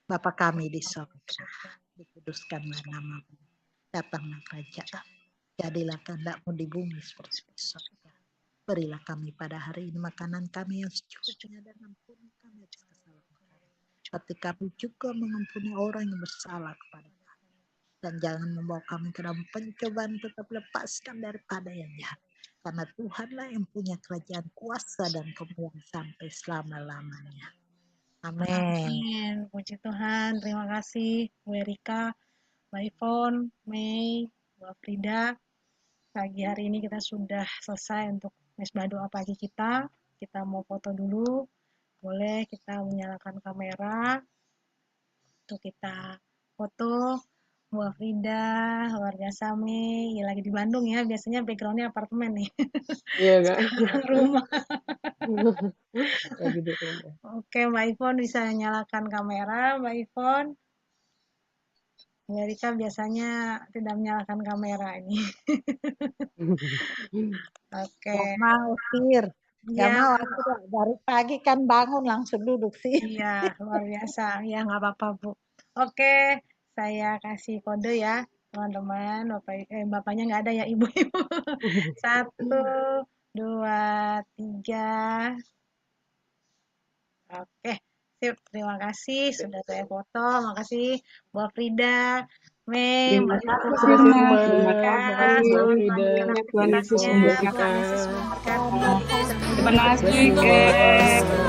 Speaker 6: Bapa kami di surga, dikuduskanlah nama-Mu. Datanglah kerajaan. Jadilah kehendak-Mu di bumi seperti di surga. Berilah kami pada hari ini makanan kami yang secukupnya dan ampuni kami atas kesalahan kami. Seperti kami juga mengampuni orang yang bersalah kepada kami. Dan jangan membawa kami ke dalam pencobaan, tetap lepaskan daripada yang jahat. Karena Tuhanlah yang punya kerajaan, kuasa dan kemuliaan sampai selama-lamanya. Amin.
Speaker 1: Amin. Puji Tuhan. Terima kasih Bu Erika, Mbak Ivon, Mei, Bu Frida. Pagi hari ini kita sudah selesai untuk mesbah doa pagi kita. Kita mau foto dulu. Boleh kita menyalakan kamera untuk kita foto. Bu Frida, luar biasa Mei. Lagi di Bandung ya, biasanya backgroundnya apartemen nih.
Speaker 2: Iya, Kak.
Speaker 1: Sekarang rumah.
Speaker 2: Lagi di rumah.
Speaker 1: Oke, Mbak Ivon bisa nyalakan kamera, Mbak Ivon. Bu Erika biasanya tidak menyalakan kamera ini. Oke.
Speaker 6: Gak mau, Fir. Gak
Speaker 1: Iya,
Speaker 6: mau, aku dari pagi kan bangun langsung duduk sih.
Speaker 1: iya, luar biasa. Ya, nggak apa-apa, Bu. Oke, saya kasih kode ya, teman-teman. Bapaknya nggak ada ya, Ibu-ibu. 1, 2, 3. Oke, sip. Terima kasih sudah saya foto. Makasih Bu Frida, Mei,
Speaker 5: Terima
Speaker 1: Mbak
Speaker 5: kasih
Speaker 1: Ivon,
Speaker 2: Terima kasih,
Speaker 5: semua.
Speaker 2: Mbak.
Speaker 5: Terima
Speaker 1: Erika.
Speaker 2: Makasih,
Speaker 5: kasih.
Speaker 2: Mbak
Speaker 1: Selamat
Speaker 2: Frida.
Speaker 1: melanjutkan
Speaker 5: Tuhan Yesus
Speaker 1: aktivitasnya.
Speaker 2: Terima kasih,
Speaker 1: Tuhan
Speaker 5: memberkati.
Speaker 1: Yesus
Speaker 2: Kak.
Speaker 1: memberkati.
Speaker 5: Terima kasih,
Speaker 2: Blessing,
Speaker 5: Kek.
Speaker 2: Kak.